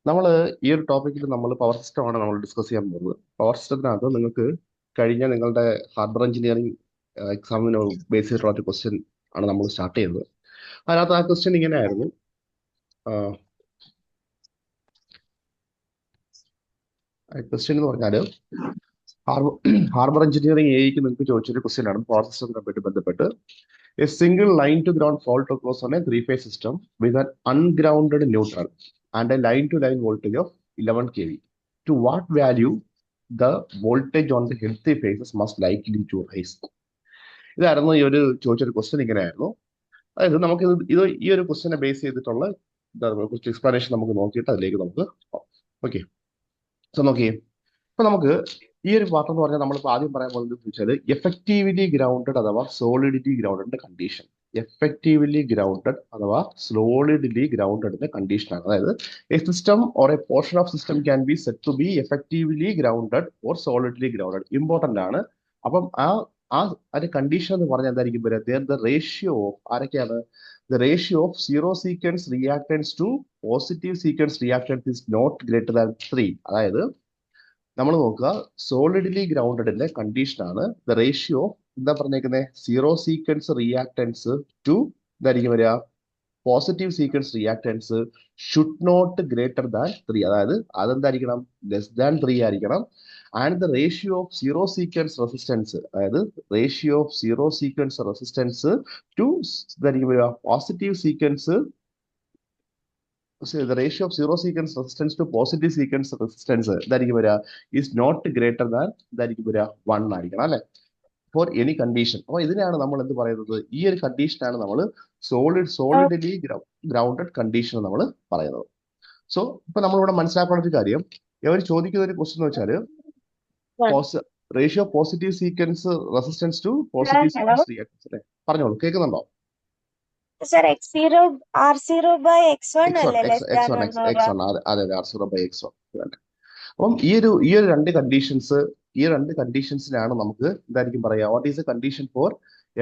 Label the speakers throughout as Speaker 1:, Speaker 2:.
Speaker 1: നമ്മൾ ഈ ഒരു ടോപ്പിക്കിൽ നമ്മൾ പവർ സിസ്റ്റം ആണ് നമ്മൾ ഡിസ്കസ് ചെയ്യാൻ പോകുന്നത്. പവർ സിസ്റ്റത്തിനകത്ത് നിങ്ങൾക്ക് കഴിഞ്ഞ നിങ്ങളുടെ ഹാർബർ എഞ്ചിനീയറിംഗ് എക്സാമിന് ബേസ് ചെയ്തിട്ടുള്ള ഒരു ക്വസ്റ്റ്യൻ ആണ് നമ്മൾ സ്റ്റാർട്ട് ചെയ്തത്. അതിനകത്ത് ആ ക്വസ്റ്റ്യൻ ഇങ്ങനെയായിരുന്നു. ക്വസ്റ്റ്യൻ എന്ന് പറഞ്ഞാൽ ഹാർബർ എഞ്ചിനീയറിംഗ് എക്ക് നിങ്ങൾക്ക് ചോദിച്ചൊരു ക്വസ്റ്റ്യൻ ആണ് പവർ സിസ്റ്റത്തിനെ ബന്ധപ്പെട്ട്. A single line to ground fault occurs on a three-phase system with an ungrounded neutral and a line-to-line voltage of 11 kV. To what value the voltage on the healthy phases must likely to rise? ഇതായിരുന്നു ഈ ഒരു ചോദിച്ചൊരു question. ഇങ്ങനെയായിരുന്നു. അതായത് നമുക്ക് ഈ ഒരു ക്വസ്റ്റ്യനെ base ചെയ്തിട്ടുള്ള കുറച്ച് എക്സ്പ്ലനേഷൻ നമുക്ക് നോക്കിയിട്ട് അതിലേക്ക് നമുക്ക് ഓക്കെ. സോ നോക്കിയേ, ഇപ്പൊ നമുക്ക് ഈ ഒരു പാർട്ട് എന്ന് പറഞ്ഞാൽ നമ്മളിപ്പോൾ ആദ്യം പറയാൻ പോകുന്നത് വെച്ചാൽ എഫക്റ്റീവ്ലി ഗ്രൗണ്ടഡ് അഥവാ സോളിഡിറ്റി ഗ്രൗണ്ടഡിന്റെ കണ്ടീഷൻ. എഫക്റ്റീവ്ലി ഗ്രൗണ്ടഡ് അഥവാ സോളിഡിറ്റി ഗ്രൗണ്ടഡിന്റെ കണ്ടീഷനാണ്. അതായത് a system or a portion of system can be set to be effectively grounded or solidly grounded. Important ആണ്. അപ്പം ആ അതിന്റെ കണ്ടീഷൻ എന്ന് പറഞ്ഞാൽ എന്തായിരിക്കും വരിക? ദ റേഷ്യോ ഓഫ് ആരൊക്കെയാണ്? The ratio of zero sequence reactance to positive sequence reactance is not greater than 3. അതായത് നമ്മൾ നോക്കുക, സോളിഡ്ലി ഗ്രൗണ്ടഡിന്റെ കണ്ടീഷനാണ് ദ റേഷ്യോ എന്താ പറഞ്ഞേക്കുന്നത്? സീറോ സീക്വൻസ് റിയാക്ടൻസ് ടു ഇതായിരിക്കും വരിക positive sequence reactance should not greater than 3. അതായത് അതെന്തായിരിക്കണം? ലെസ് ദാൻ 3 ആയിരിക്കണം. And the ratio of zero sequence resistance, അതായത് ratio of zero sequence resistance to ഇതായിരിക്കും വരിക positive sequence the ratio of zero sequence resistance to positive sequence resistance ഇതായിരിക്കും വരിക is not greater than ഇതായിരിക്കും വരിക 1 ആയിരിക്കണം അല്ലെ, ഫോർ എനി കണ്ടീഷൻ. അപ്പോൾ ഇതിനെയാണ് നമ്മൾ എന്ത് പറയുന്നത്? ഈ ഒരു കണ്ടീഷനാണ് നമ്മൾ സോളിഡ്ലി ഗ്രൗണ്ടഡ് കണ്ടീഷൻ നമ്മൾ പറയുന്നത്. സോ ഇപ്പൊ നമ്മളിവിടെ മനസ്സിലാക്കേണ്ട ഒരു കാര്യം, ഇവർ ചോദിക്കുന്ന ഒരു ക്വസ്റ്റ്യൻ എന്ന് വെച്ചാൽ ratio positive sequence resistance to positive sequence reactance അല്ലെ. പറഞ്ഞോളൂ, കേൾക്കുന്നുണ്ടോ?
Speaker 2: Sir x0 r0 by x1 അല്ലേ ലെസ് ദാൻ
Speaker 1: x1 അതെ r0 by x1. അപ്പം ഈ ഒരു രണ്ട് കണ്ടീഷൻസിനാണ് നമുക്ക് എന്തായിരിക്കും പറയാ? What is a condition four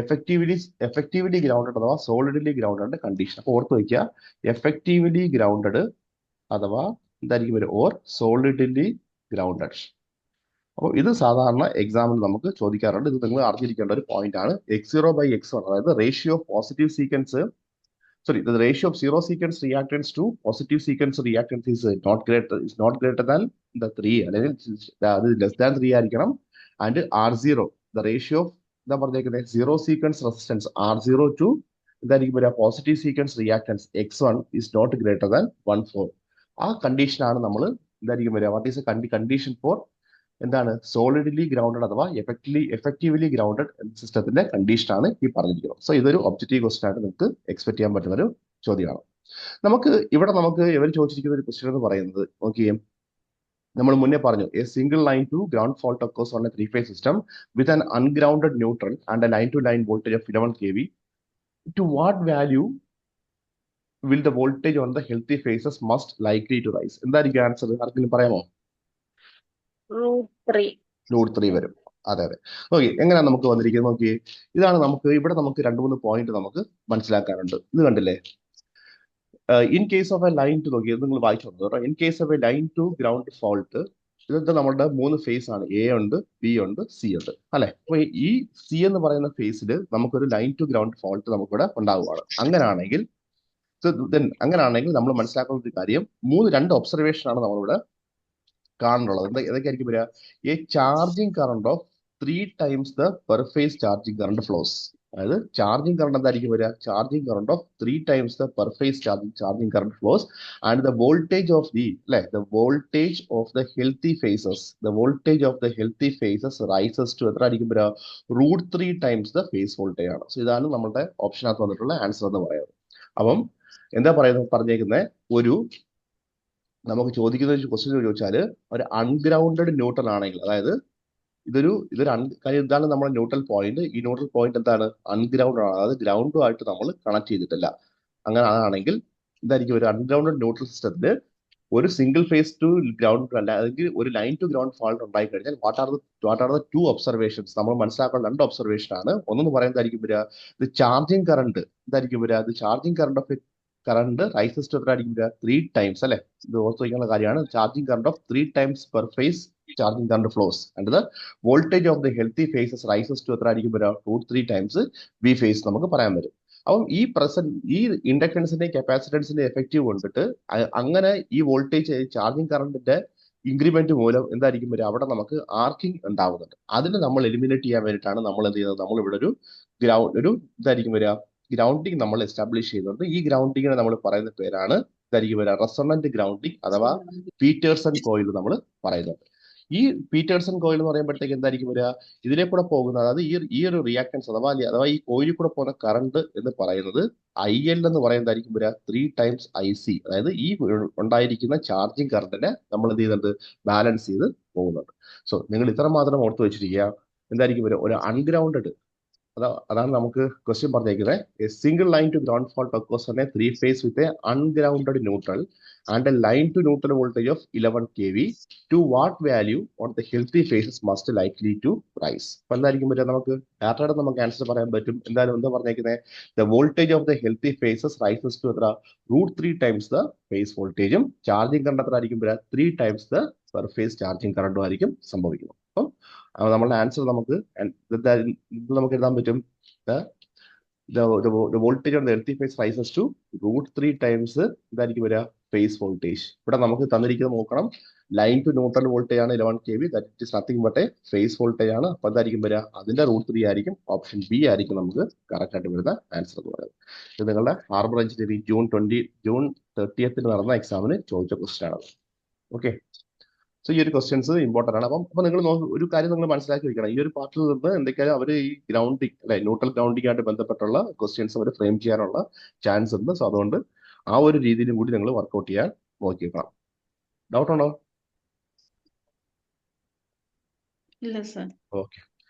Speaker 1: effectively grounded അഥവാ സോളിഡ്ലി ഗ്രൗണ്ടഡ് കണ്ടീഷൻ. അപ്പൊ ഓർത്ത് വയ്ക്കുക, എഫക്റ്റീവ്ലി ഗ്രൗണ്ടഡ് അഥവാ എന്തായിരിക്കും വരും? Or solidly grounded. അപ്പോൾ ഇത് സാധാരണ എക്സാമിൽ നമുക്ക് ചോദിക്കാറുണ്ട്. ഇത് നിങ്ങൾ അറിഞ്ഞിരിക്കേണ്ട ഒരു പോയിന്റ് ആണ്. x0/x1 അതായത് ratio of positive sequence the ratio of zero sequence reactants to positive sequence reactants is not greater than the 3, അല്ലെങ്കിൽ അത് ലെസ് ദാൻ 3 ആയിരിക്കണം. And r0, the ratio of എന്താ പറഞ്ഞേക്കുന്നത്? Zero sequence resistance r0 to എന്തായിരിക്കും വരിക? Positive sequence reactance x1 is not greater than 1/4. ആ കണ്ടീഷനാണ് നമ്മൾ എന്തായിരിക്കും വരിക? What is a condition four എന്താണ്? സോളിഡ്ലി ഗ്രൗണ്ടഡ് അഥവാ എഫക്റ്റീവ്ലി ഗ്രൗണ്ടഡ് സിസ്റ്റത്തിന്റെ കണ്ടീഷനാണ് ഈ പറഞ്ഞിരിക്കുന്നത്. സോ ഇതൊരു ഒബ്ജക്റ്റീവ് ക്വസ്റ്റൻ ആയിട്ട് നിങ്ങൾക്ക് എക്സ്പെക്ട് ചെയ്യാൻ പറ്റുന്ന ഒരു ചോദ്യമാണ്. നമുക്ക് ഇവർ ചോദിച്ചിരിക്കുന്ന ഒരു ക്വസ്റ്റൻ എന്ന് പറയുന്നത് നോക്കിയേ, നമ്മൾ മുന്നേ പറഞ്ഞു a single line to ground fault occurs on a three-phase system with an ungrounded neutral and a line-to-line voltage of 11 kV. To what value will the voltage on the healthy phases must likely to rise? എന്തായിരിക്കും answer? ആർക്കെങ്കിലും പറയാമോ? √3 വരും. അതെ. Okay, എങ്ങനെയാണ് നമുക്ക് വന്നിരിക്കുന്നത്? നോക്കി, ഇതാണ് ഇവിടെ നമുക്ക് 2-3 പോയിന്റ് നമുക്ക് മനസ്സിലാക്കാനുണ്ട്. ഇത് കണ്ടില്ലേ? In case of a line to, നോക്കി നിങ്ങൾ വായിച്ചു കേട്ടോ. In case of a line to ground fault, ഇതൊക്കെ നമ്മുടെ 3 ഫേസ് ആണ്. എ ഉണ്ട്, ബി ഉണ്ട്, സി ഉണ്ട് അല്ലെ. അപ്പൊ ഈ സി എന്ന് പറയുന്ന ഫേസിൽ നമുക്കൊരു ലൈൻ ടു ഗ്രൗണ്ട് ഫോൾട്ട് നമുക്കിവിടെ ഉണ്ടാവുകയാണ്. അങ്ങനെയാണെങ്കിൽ നമ്മൾ മനസ്സിലാക്കുന്ന ഒരു കാര്യം, 2 ഒബ്സർവേഷൻ ആണ് നമ്മളിവിടെ കാണുന്നുള്ളത്. ഏതൊക്കെയായിരിക്കും വരിക? A charging current of 3 times the per phase charging current flows. അതായത് ചാർജിങ് കറണ്ട് എന്തായിരിക്കും വരിക? Charging current of 3 times the per phase charging current flows and the voltage of the voltage of the healthy phases rises to എത്ര ആയിരിക്കും വരിക? √3 times the phase voltage ആണ്. So ഇതാണ് നമ്മുടെ ഓപ്ഷനകത്ത് വന്നിട്ടുള്ള ആൻസർ എന്ന് പറയുന്നത്. അപ്പം എന്താ പറഞ്ഞേക്കുന്നത്? നമുക്ക് ചോദിക്കുന്ന ഒരു ക്വസ്റ്റ്യൻ ചോദിച്ചാൽ ഒരു അൺഗ്രൗണ്ടഡ് ന്യൂട്രൽ ആണെങ്കിൽ, അതായത് കാര്യം ഇതാണ് നമ്മുടെ ന്യൂട്രൽ പോയിന്റ്. ഈ ന്യൂട്രൽ പോയിന്റ് എന്താണ്? അൺഗ്രൗണ്ടഡ് ആണ്, അതായത് ഗ്രൗണ്ടുമായിട്ട് നമ്മൾ കണക്ട് ചെയ്തിട്ടില്ല. അങ്ങനെ ആണെങ്കിൽ ഇതായിരിക്കും ഒരു അൺഗ്രൗണ്ടഡ് ന്യൂട്രൽ സിസ്റ്റത്തിൽ ഒരു സിംഗിൾ ഫേസ് ടു ഗ്രൗണ്ട് അല്ല, അല്ലെങ്കിൽ ഒരു ലൈൻ ടു ഗ്രൗണ്ട് ഫാൾട്ട് ഉണ്ടായി കഴിഞ്ഞാൽ വാട്ട് ആർ ദ 2 ഒബ്സർവേഷൻസ്? നമ്മൾ മനസ്സിലാക്കുന്ന 2 ഒബ്സർവേഷൻ ആണ്. ഒന്നെന്ന് പറയുന്നതായിരിക്കും വരിക, ഇത് ചാർജിങ് കറണ്ട് ഇതായിരിക്കും വരിക, ഇത് charging current of current rises to എത്ര ആയിരിക്കും വരിക 3 ടൈംസ് അല്ലെ. ഇത് ഓർത്ത് വയ്ക്കാനുള്ള കാര്യമാണ്. Charging current of 3 times per phase charging current flows and the voltage of the healthy phases rises to എത്ര ആയിരിക്കും വരിക √3 ടൈംസ് ബി ഫേസ് നമുക്ക് പറയാൻ പറ്റും. അപ്പം ഈ ഇൻഡക്ടൻസിന്റെ കപ്പാസിറ്റൻസിന്റെ എഫക്റ്റീവ് കൊണ്ടിട്ട് അങ്ങനെ ഈ വോൾട്ടേജ് ചാർജിങ് കറണ്ടിന്റെ ഇൻക്രിമെന്റ് മൂലം എന്തായിരിക്കും വരിക അവിടെ നമുക്ക് ആർക്കിംഗ് ഉണ്ടാവുന്നുണ്ട്. അതിനെ നമ്മൾ എലിമിനേറ്റ് ചെയ്യാൻ വേണ്ടിയിട്ടാണ് നമ്മൾ എന്ത് ചെയ്യുന്നത്, നമ്മൾ ഇവിടെ ഒരു ഇതായിരിക്കും വരിക ഗ്രൗണ്ടിങ് നമ്മൾ എസ്റ്റാബ്ലിഷ് ചെയ്യുന്നുണ്ട്. ഈ ഗ്രൗണ്ടിങ്ങിനെ നമ്മൾ പറയുന്ന പേരാണ് ഇതായിരിക്കും വരിക റെസൊണന്റ് ഗ്രൗണ്ടിങ് അഥവാ പീറ്റേഴ്സൺ കോയിൽ നമ്മൾ പറയുന്നുണ്ട്. ഈ പീറ്റേഴ്സൺ കോയിൽ എന്ന് പറയുമ്പോഴത്തേക്ക് എന്തായിരിക്കും വരിക, ഇതിലെ കൂടെ പോകുന്ന അതായത് ഈ ഒരു റിയാക്ടൻസ് അഥവാ ഈ കോയിലിൽ കൂടെ പോകുന്ന കറണ്ട് എന്ന് പറയുന്നത് IL എന്ന് പറയുന്നതായിരിക്കും വരിക 3 ടൈംസ് IC. അതായത് ഈ ഉണ്ടായിരിക്കുന്ന ചാർജിങ് കറണ്ടിനെ നമ്മൾ എന്ത് ചെയ്യുന്നുണ്ട്, ബാലൻസ് ചെയ്ത് പോകുന്നുണ്ട്. സോ നിങ്ങൾ ഇത്ര മാത്രം ഓർത്ത് വെച്ചിരിക്കുക. എന്തായിരിക്കും വരിക, ഒരു അൺഗ്രൗണ്ടഡ് അതാണ് നമുക്ക് ക്വസ്റ്റ്യൻ പറഞ്ഞേക്കുന്നത്. A single line to ground fault occurs on a 3 phase with a ungrounded neutral and a line to neutral voltage of 11 kV. To what value on the healthy phases must likely to rise? അപ്പൊ എന്തായിരിക്കും പറ്റുക, നമുക്ക് ഡയറക്റ്റായിട്ട് നമുക്ക് answer പറയാൻ പറ്റും. എന്തായാലും എന്താ പറഞ്ഞേക്കുന്നത്, the voltage of the healthy phases rises to എത്ര √3 ടൈംസ് ദ ഫേസ് വോൾട്ടേജും ചാർജിങ് കറണ്ട് എത്ര ആയിരിക്കും വരിക 3 times the per phase charging കറണ്ടും ആയിരിക്കും സംഭവിക്കുന്നത്. അപ്പം നമ്മളുടെ ആൻസർ നമുക്ക് എഴുതാൻ പറ്റും. The voltage on the healthy phase rises to √3 times ഇതായിരിക്കും വരിക ഫേസ് വോൾട്ടേജ്. ഇവിടെ നമുക്ക് തന്നിരിക്കുന്നത് നോക്കണം, ലൈൻ ടു ന്യൂട്രൽ വോൾട്ടേജ് ആണ് 11 kV. That is nothing but A face voltage ആണ്. അപ്പൊ എന്തായിരിക്കും വരിക, അതിന്റെ √3 ആയിരിക്കും. ഓപ്ഷൻ ബി ആയിരിക്കും നമുക്ക് കറക്റ്റ് ആയിട്ട് വരുന്ന ആൻസർ എന്ന് പറയുന്നത്. ഇത് നിങ്ങളുടെ ഹാർബർ എഞ്ചിനീയറിംഗ് ജൂൺ 30 നടന്ന എക്സാമിന് ചോദിച്ച ക്വസ്റ്റ്യൻ ആണ്. ഓക്കെ, സോ ഈ ഒരു ക്വസ്റ്റ്യൻസ് ഇമ്പോർട്ടന്റ് ആണ്. അപ്പൊ നിങ്ങൾ ഒരു കാര്യം നിങ്ങൾ മനസ്സിലാക്കി വെക്കണം, ഈ ഒരു പാർട്ടിൽ നിന്ന് എന്തൊക്കെയാണ് അവർ ഈ ഗ്രൗണ്ടിങ് അല്ലെ ന്യൂട്രൽ ഗ്രൗണ്ടിങ് ആയിട്ട് ബന്ധപ്പെട്ടുള്ള ക്വസ്റ്റ്യൻസ് അവർ ഫ്രെയിം ചെയ്യാനുള്ള ചാൻസ് ഉണ്ട്. സോ അതുകൊണ്ട് ആ ഒരു രീതിയിലും കൂടി നിങ്ങൾ വർക്ക്ഔട്ട് ചെയ്യാൻ നോക്കി വെക്കണം. ഡൗട്ട് ഉണ്ടോ?
Speaker 3: ഇല്ല സർ.
Speaker 1: ഓക്കെ,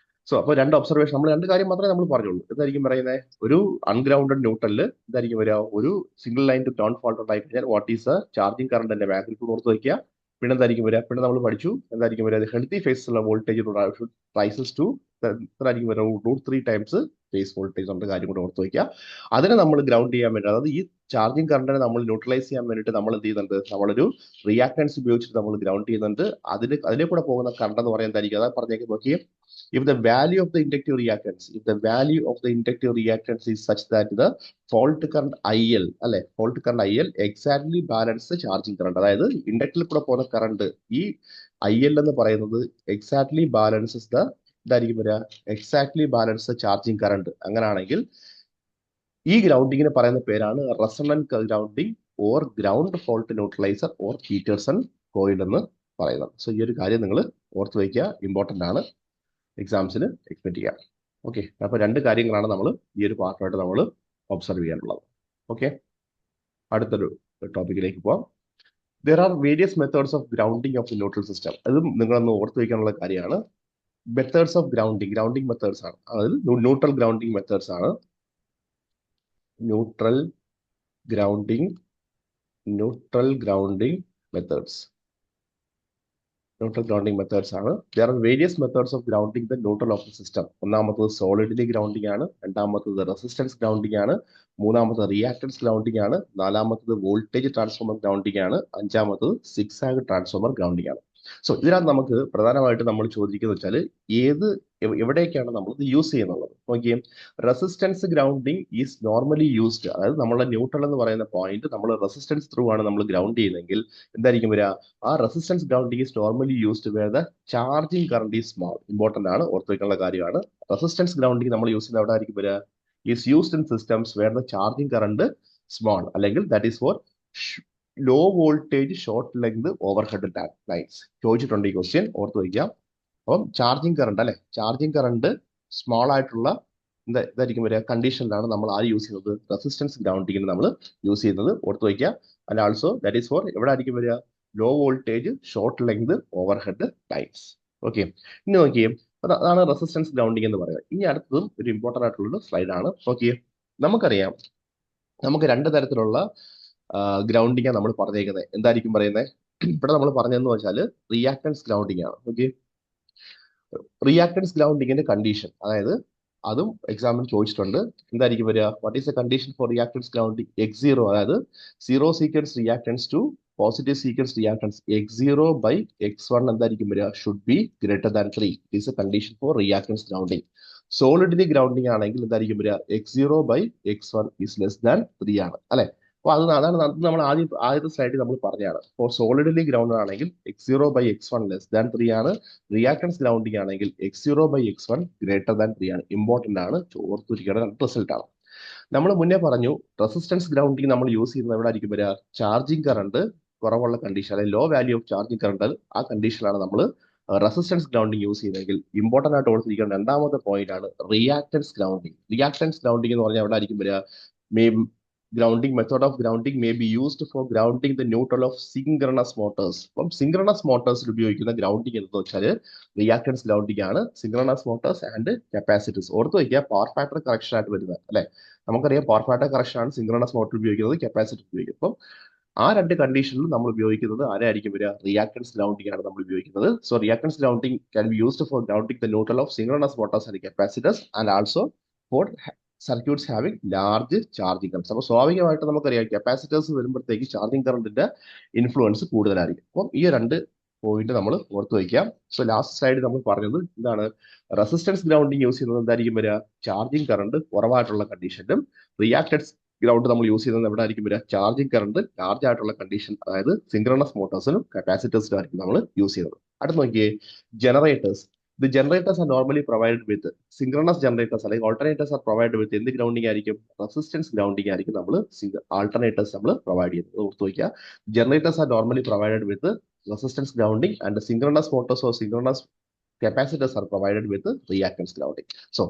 Speaker 1: സോ അപ്പൊ രണ്ട് ഒബ്സർവേഷൻ, നമ്മൾ രണ്ട് കാര്യം മാത്രമേ നമ്മൾ പറഞ്ഞുള്ളൂ. എന്തായിരിക്കും പറയുന്നത്, ഒരു അൺഗ്രൗണ്ടഡ് ന്യൂട്രലിൽ എന്തായിരിക്കും വരിക, ഒരു single line to ground fault ഉണ്ടായി കഴിഞ്ഞാൽ വാട്ട് ഈസ് ചാർജിങ് കറണ്ടിന്റെ മാഗ്നിറ്റ്യൂഡ് ഓർത്ത് വയ്ക്കുക. പിന്നെ എന്തായിരിക്കും വരിക, പിന്നെ നമ്മൾ പഠിച്ചു എന്തായിരിക്കും വരിക, ഹെൽത്തി ഫേസിലുള്ള വോൾട്ടേജ് റൈസസ് ടു എത്രയായിരിക്കും വരിക √3 ടൈംസ് ഫേസ് വോൾട്ടേജ് നമ്മുടെ കാര്യം കൂടെ ഓർത്ത് വയ്ക്കുക. അതിനെ നമ്മൾ ഗ്രൗണ്ട് ചെയ്യാൻ വേണ്ടി, അതായത് ഈ ചാർജിങ് കറണ്ടിനെ നമ്മൾ ന്യൂട്രലൈസ് ചെയ്യാൻ വേണ്ടിയിട്ട് നമ്മൾ എന്ത് ചെയ്യുന്നുണ്ട്, നമ്മളൊരു റിയാക്ടൻസ് ഉപയോഗിച്ചിട്ട് നമ്മൾ ഗ്രൗണ്ട് ചെയ്യുന്നുണ്ട്. അതിലെ കൂടെ പോകുന്ന കറണ്ട് എന്ന് പറയുന്നത് എന്തായിരിക്കും, അതായത് പറഞ്ഞേക്ക് നോക്കിയേ, if the value of the inductive reactance is such that the fault current IL അല്ലെ fault current IL exactly balance the charging current, അതായത് ഇൻഡക്ടറിൽ കൂടെ പോകുന്ന കറണ്ട് ഈ IL എന്ന് പറയുന്നത് എക്സാക്ട്ലി ബാലൻസസ് ദ ഇതായിരിക്കും വരിക exactly balance the charging current. അങ്ങനെയാണെങ്കിൽ ഈ ഗ്രൗണ്ടിങ്ങിന് പറയുന്ന പേരാണ് resonant grounding or ground fault neutralizer or Petersen coil എന്ന് പറയുന്നത്. സോ ഈ ഒരു കാര്യം നിങ്ങൾ ഓർത്ത് വയ്ക്കുക, ഇമ്പോർട്ടന്റ് ആണ്, എക്സാംസിന് എക്സ്പെക്ട് ചെയ്യാം. ഓക്കെ, അപ്പൊ രണ്ട് കാര്യങ്ങളാണ് നമ്മൾ ഈ ഒരു പാർട്ടായിട്ട് നമ്മൾ ഒബ്സർവ് ചെയ്യാനുള്ളത്. ഓക്കെ, അടുത്തൊരു ടോപ്പിക്കിലേക്ക് പോവാം. There are various methods of grounding of the neutral system. അതും നിങ്ങളൊന്ന് ഓർത്ത് വയ്ക്കാനുള്ള കാര്യമാണ്. മെത്തേഡ്സ് ഓഫ് ഗ്രൗണ്ടിങ് മെത്തേഡ്സ് ആണ്, അതായത് ന്യൂട്രൽ ഗ്രൗണ്ടിങ് മെത്തേഡ്സ് ആണ്. ന്യൂട്രൽ ഗ്രൗണ്ടിങ് മെത്തേഡ്സ് ആണ്. There are various methods of grounding the neutral of the system. ഒന്നാമത്തത് സോളിഡ്ലി ഗ്രൗണ്ടിങ് ആണ്, രണ്ടാമത്തത് റെസിസ്റ്റൻസ് ഗ്രൗണ്ടിങ് ആണ്, മൂന്നാമത്തത് റിയാക്ടൻസ് ഗ്രൗണ്ടിങ് ആണ്, നാലാമത്തത് വോൾട്ടേജ് ട്രാൻസ്ഫോമർ ഗ്രൗണ്ടിങ് ആണ്, അഞ്ചാമത്തത് സിക്സാഗ് ട്രാൻസ്ഫോമർ ഗ്രൗണ്ടിങ് ആണ്. സോ ഇതിനകത്ത് നമുക്ക് പ്രധാനമായിട്ട് നമ്മൾ ചോദിക്കുന്നത് വെച്ചാൽ എവിടേക്കാണ് നമ്മൾ ഇത് യൂസ് ചെയ്യുന്നത്. നോക്കിയേ, resistance grounding is normally used, അതായത് നമ്മളെ ന്യൂട്രൽ എന്ന് പറയുന്ന പോയിന്റ് നമ്മൾ റെസിസ്റ്റൻസ് ത്രൂ ആണ് നമ്മൾ ഗ്രൗണ്ട് ചെയ്യുന്നതെങ്കിൽ എന്തായിരിക്കും വരിക, ആ resistance grounding is normally used where the charging current is small. Important ആണ്, ഓർത്ത് വയ്ക്കാനുള്ള കാര്യമാണ്. റെസിസ്റ്റൻസ് ഗ്രൗണ്ടിങ് നമ്മൾ യൂസ് ചെയ്യുന്നത് എവിടെ ആയിരിക്കും വരിക, is used in systems where the charging current small, അല്ലെങ്കിൽ that is for low voltage short length overhead lines. ചോദിച്ചിട്ടുണ്ട് ഈ ക്വസ്റ്റ്യൻ, ഓർത്ത് വയ്ക്കാം. അപ്പം ചാർജിങ് കറണ്ട് അല്ലെ, ചാർജിങ് കറണ്ട് സ്മോൾ ആയിട്ടുള്ള ഇതായിരിക്കും വരിക കണ്ടീഷനിലാണ് നമ്മൾ യൂസ് ചെയ്യുന്നത്, റെസിസ്റ്റൻസ് ഗ്രൗണ്ടിങ്ങിന് നമ്മൾ യൂസ് ചെയ്യുന്നത്, ഓർത്ത് വയ്ക്കുക. And also that is for എവിടെ ആയിരിക്കും വരിക, low voltage short length overhead lines. Okay, ഇനി നോക്കിയേ, അതാണ് റെസിസ്റ്റൻസ് ഗ്രൗണ്ടിങ് എന്ന് പറയുന്നത്. ഇനി അടുത്തതും ഒരു ഇമ്പോർട്ടന്റ് ആയിട്ടുള്ള സ്ലൈഡ് ആണ്. നോക്കിയേ, നമുക്കറിയാം നമുക്ക് രണ്ട് തരത്തിലുള്ള ഗ്രൗണ്ടിങ് ആണ് നമ്മൾ പറഞ്ഞേക്കുന്നത്. എന്തായിരിക്കും പറയുന്നത്, ഇവിടെ നമ്മൾ പറഞ്ഞതെന്ന് വെച്ചാൽ റിയാക്ടൻസ് ഗ്രൗണ്ടിങ് ആണ്. ഓക്കെ, റിയാക്ടൻസ് ഗ്രൗണ്ടിങ്ങിന്റെ കണ്ടീഷൻ, അതായത് അതും എക്സാമിന് ചോദിച്ചിട്ടുണ്ട്. എന്തായിരിക്കും വരിക? What is the condition for reactance grounding X0, അതായത് zero sequence reactance to positive sequence reactance X0 by X1 എന്തായിരിക്കും വരിക? Should be greater than 3. It is a condition for reactance grounding. Solidly grounding ആണെങ്കിൽ എന്തായിരിക്കും വരിക? X0 by X1 is less than 3 ആണ് അല്ലെ? അപ്പൊ അതാണ് നമ്മൾ ആദ്യത്തെ സ്ലൈഡിൽ നമ്മൾ പറഞ്ഞതാണ്. ഫോർ സോളിഡലി ഗ്രൗണ്ട് ആണെങ്കിൽ X0 by X1 less than 3 ആണ്. റിയാക്ടൻസ് ഗ്രൗണ്ടിങ് ആണെങ്കിൽ X0 by X1 greater than 3 ആണ്. ഇമ്പോർട്ടന്റ് ആണ്, ഓർത്തിരിക്കേണ്ട റിസൾട്ട് ആണ്. നമ്മൾ മുന്നേ പറഞ്ഞു റെസിസ്റ്റൻസ് ഗ്രൗണ്ടിങ് നമ്മൾ യൂസ് ചെയ്യുന്നത് എവിടെ ആയിരിക്കും വരിക? ചാർജിങ് കറണ്ട് കുറവുള്ള കണ്ടീഷൻ, അല്ലെങ്കിൽ low value of charging current, ആ കണ്ടീഷനിലാണ് നമ്മൾ റെസിസ്റ്റൻസ് ഗ്രൗണ്ടിങ് യൂസ് ചെയ്യുന്നതെങ്കിൽ ഇമ്പോർട്ടന്റ് ആയിട്ട് ഓർത്തിരിക്കേണ്ട രണ്ടാമത്തെ പോയിന്റ് ആണ് റിയാക്ടൻസ് ഗ്രൗണ്ടിങ്. റിയാക്ടൻസ് ഗ്രൗണ്ടിങ് എന്ന് പറഞ്ഞാൽ എവിടെ ആയിരിക്കും വരിക? Grounding method of grounding may be used for grounding the neutral of synchronous motors. അപ്പം സിങ്ക്രണസ് മോട്ടോഴ്സിൽ ഉപയോഗിക്കുന്ന ഗ്രൗണ്ടിങ് എന്ന് വെച്ചാൽ റിയാക്ടൻസ് ഗ്രൗണ്ടിങ് ആണ്. Synchronous motors and capacities. ഓർത്ത് വയ്ക്കുക, പവർ ഫാക്ടർ കറക്ഷൻ ആയിട്ട് വരുന്നത് അല്ലെ? നമുക്കറിയാം പവർ ഫാക്ടർ കറക്ഷൻ ആണ് സിങ്ക്രണസ് മോട്ടോർ ഉപയോഗിക്കുന്നത്, കപ്പാസിറ്റർ ഉപയോഗിക്കുന്നത്. അപ്പം ആ രണ്ട് കണ്ടീഷനിൽ നമ്മൾ ഉപയോഗിക്കുന്നത് ആരായിരിക്കും വരിക? റിയാക്ടൻസ് ഗ്രൗണ്ടിങ് ആണ് നമ്മൾ ഉപയോഗിക്കുന്നത്. So reactance grounding can be used for grounding the neutral of synchronous motors and capacitors and also for circuits having large charging currents. അപ്പോൾ സ്വാഭാവികമായിട്ട് നമുക്കറിയാം കപ്പാസിറ്റേഴ്സ് വരുമ്പോഴത്തേക്ക് ചാർജിങ് കറണ്ടിന്റെ ഇൻഫ്ലുവൻസ് കൂടുതലായിരിക്കും. അപ്പം ഈ രണ്ട് പോയിന്റ് നമ്മൾ ഓർത്ത് വയ്ക്കാം. സോ ലാസ്റ്റ് സ്ലൈഡ് നമ്മൾ പറഞ്ഞത് എന്താണ്? റെസിസ്റ്റൻസ് ഗ്രൗണ്ടിങ് യൂസ് ചെയ്യുന്നത് എന്തായിരിക്കും വരിക? ചാർജിങ് കറണ്ട് കുറവായിട്ടുള്ള കണ്ടീഷനിലും റിയാക്ടൻസ് ഗ്രൗണ്ട് നമ്മൾ യൂസ് ചെയ്യുന്നത് എവിടെ ആയിരിക്കും വരിക? ചാർജിങ് കറണ്ട് ലാർജ് ആയിട്ടുള്ള കണ്ടീഷൻ, അതായത് സിങ്ക്രണസ് മോട്ടോഴ്സിനും കപ്പാസിറ്റേഴ്സിനും ആയിരിക്കും നമ്മൾ യൂസ് ചെയ്യുന്നത്. അടുത്ത് നോക്കിയേ, generators. The generators are normally provided with synchronous generators, അല്ലെങ്കിൽ alternators are provided with എന്ത് ഗ്രൗണ്ടിങ് ആയിരിക്കും? റെസിസ്റ്റൻസ് ഗ്രൗണ്ടിങ് ആയിരിക്കും നമ്മൾ ആൾട്ടർനേറ്റേഴ്സ് നമ്മൾ പ്രൊവൈഡ് ചെയ്യുന്നത്. ഓർത്ത് വയ്ക്കുക, generators R normally provided with resistance grounding and synchronous motors or synchronous capacitors are provided with reactance grounding. So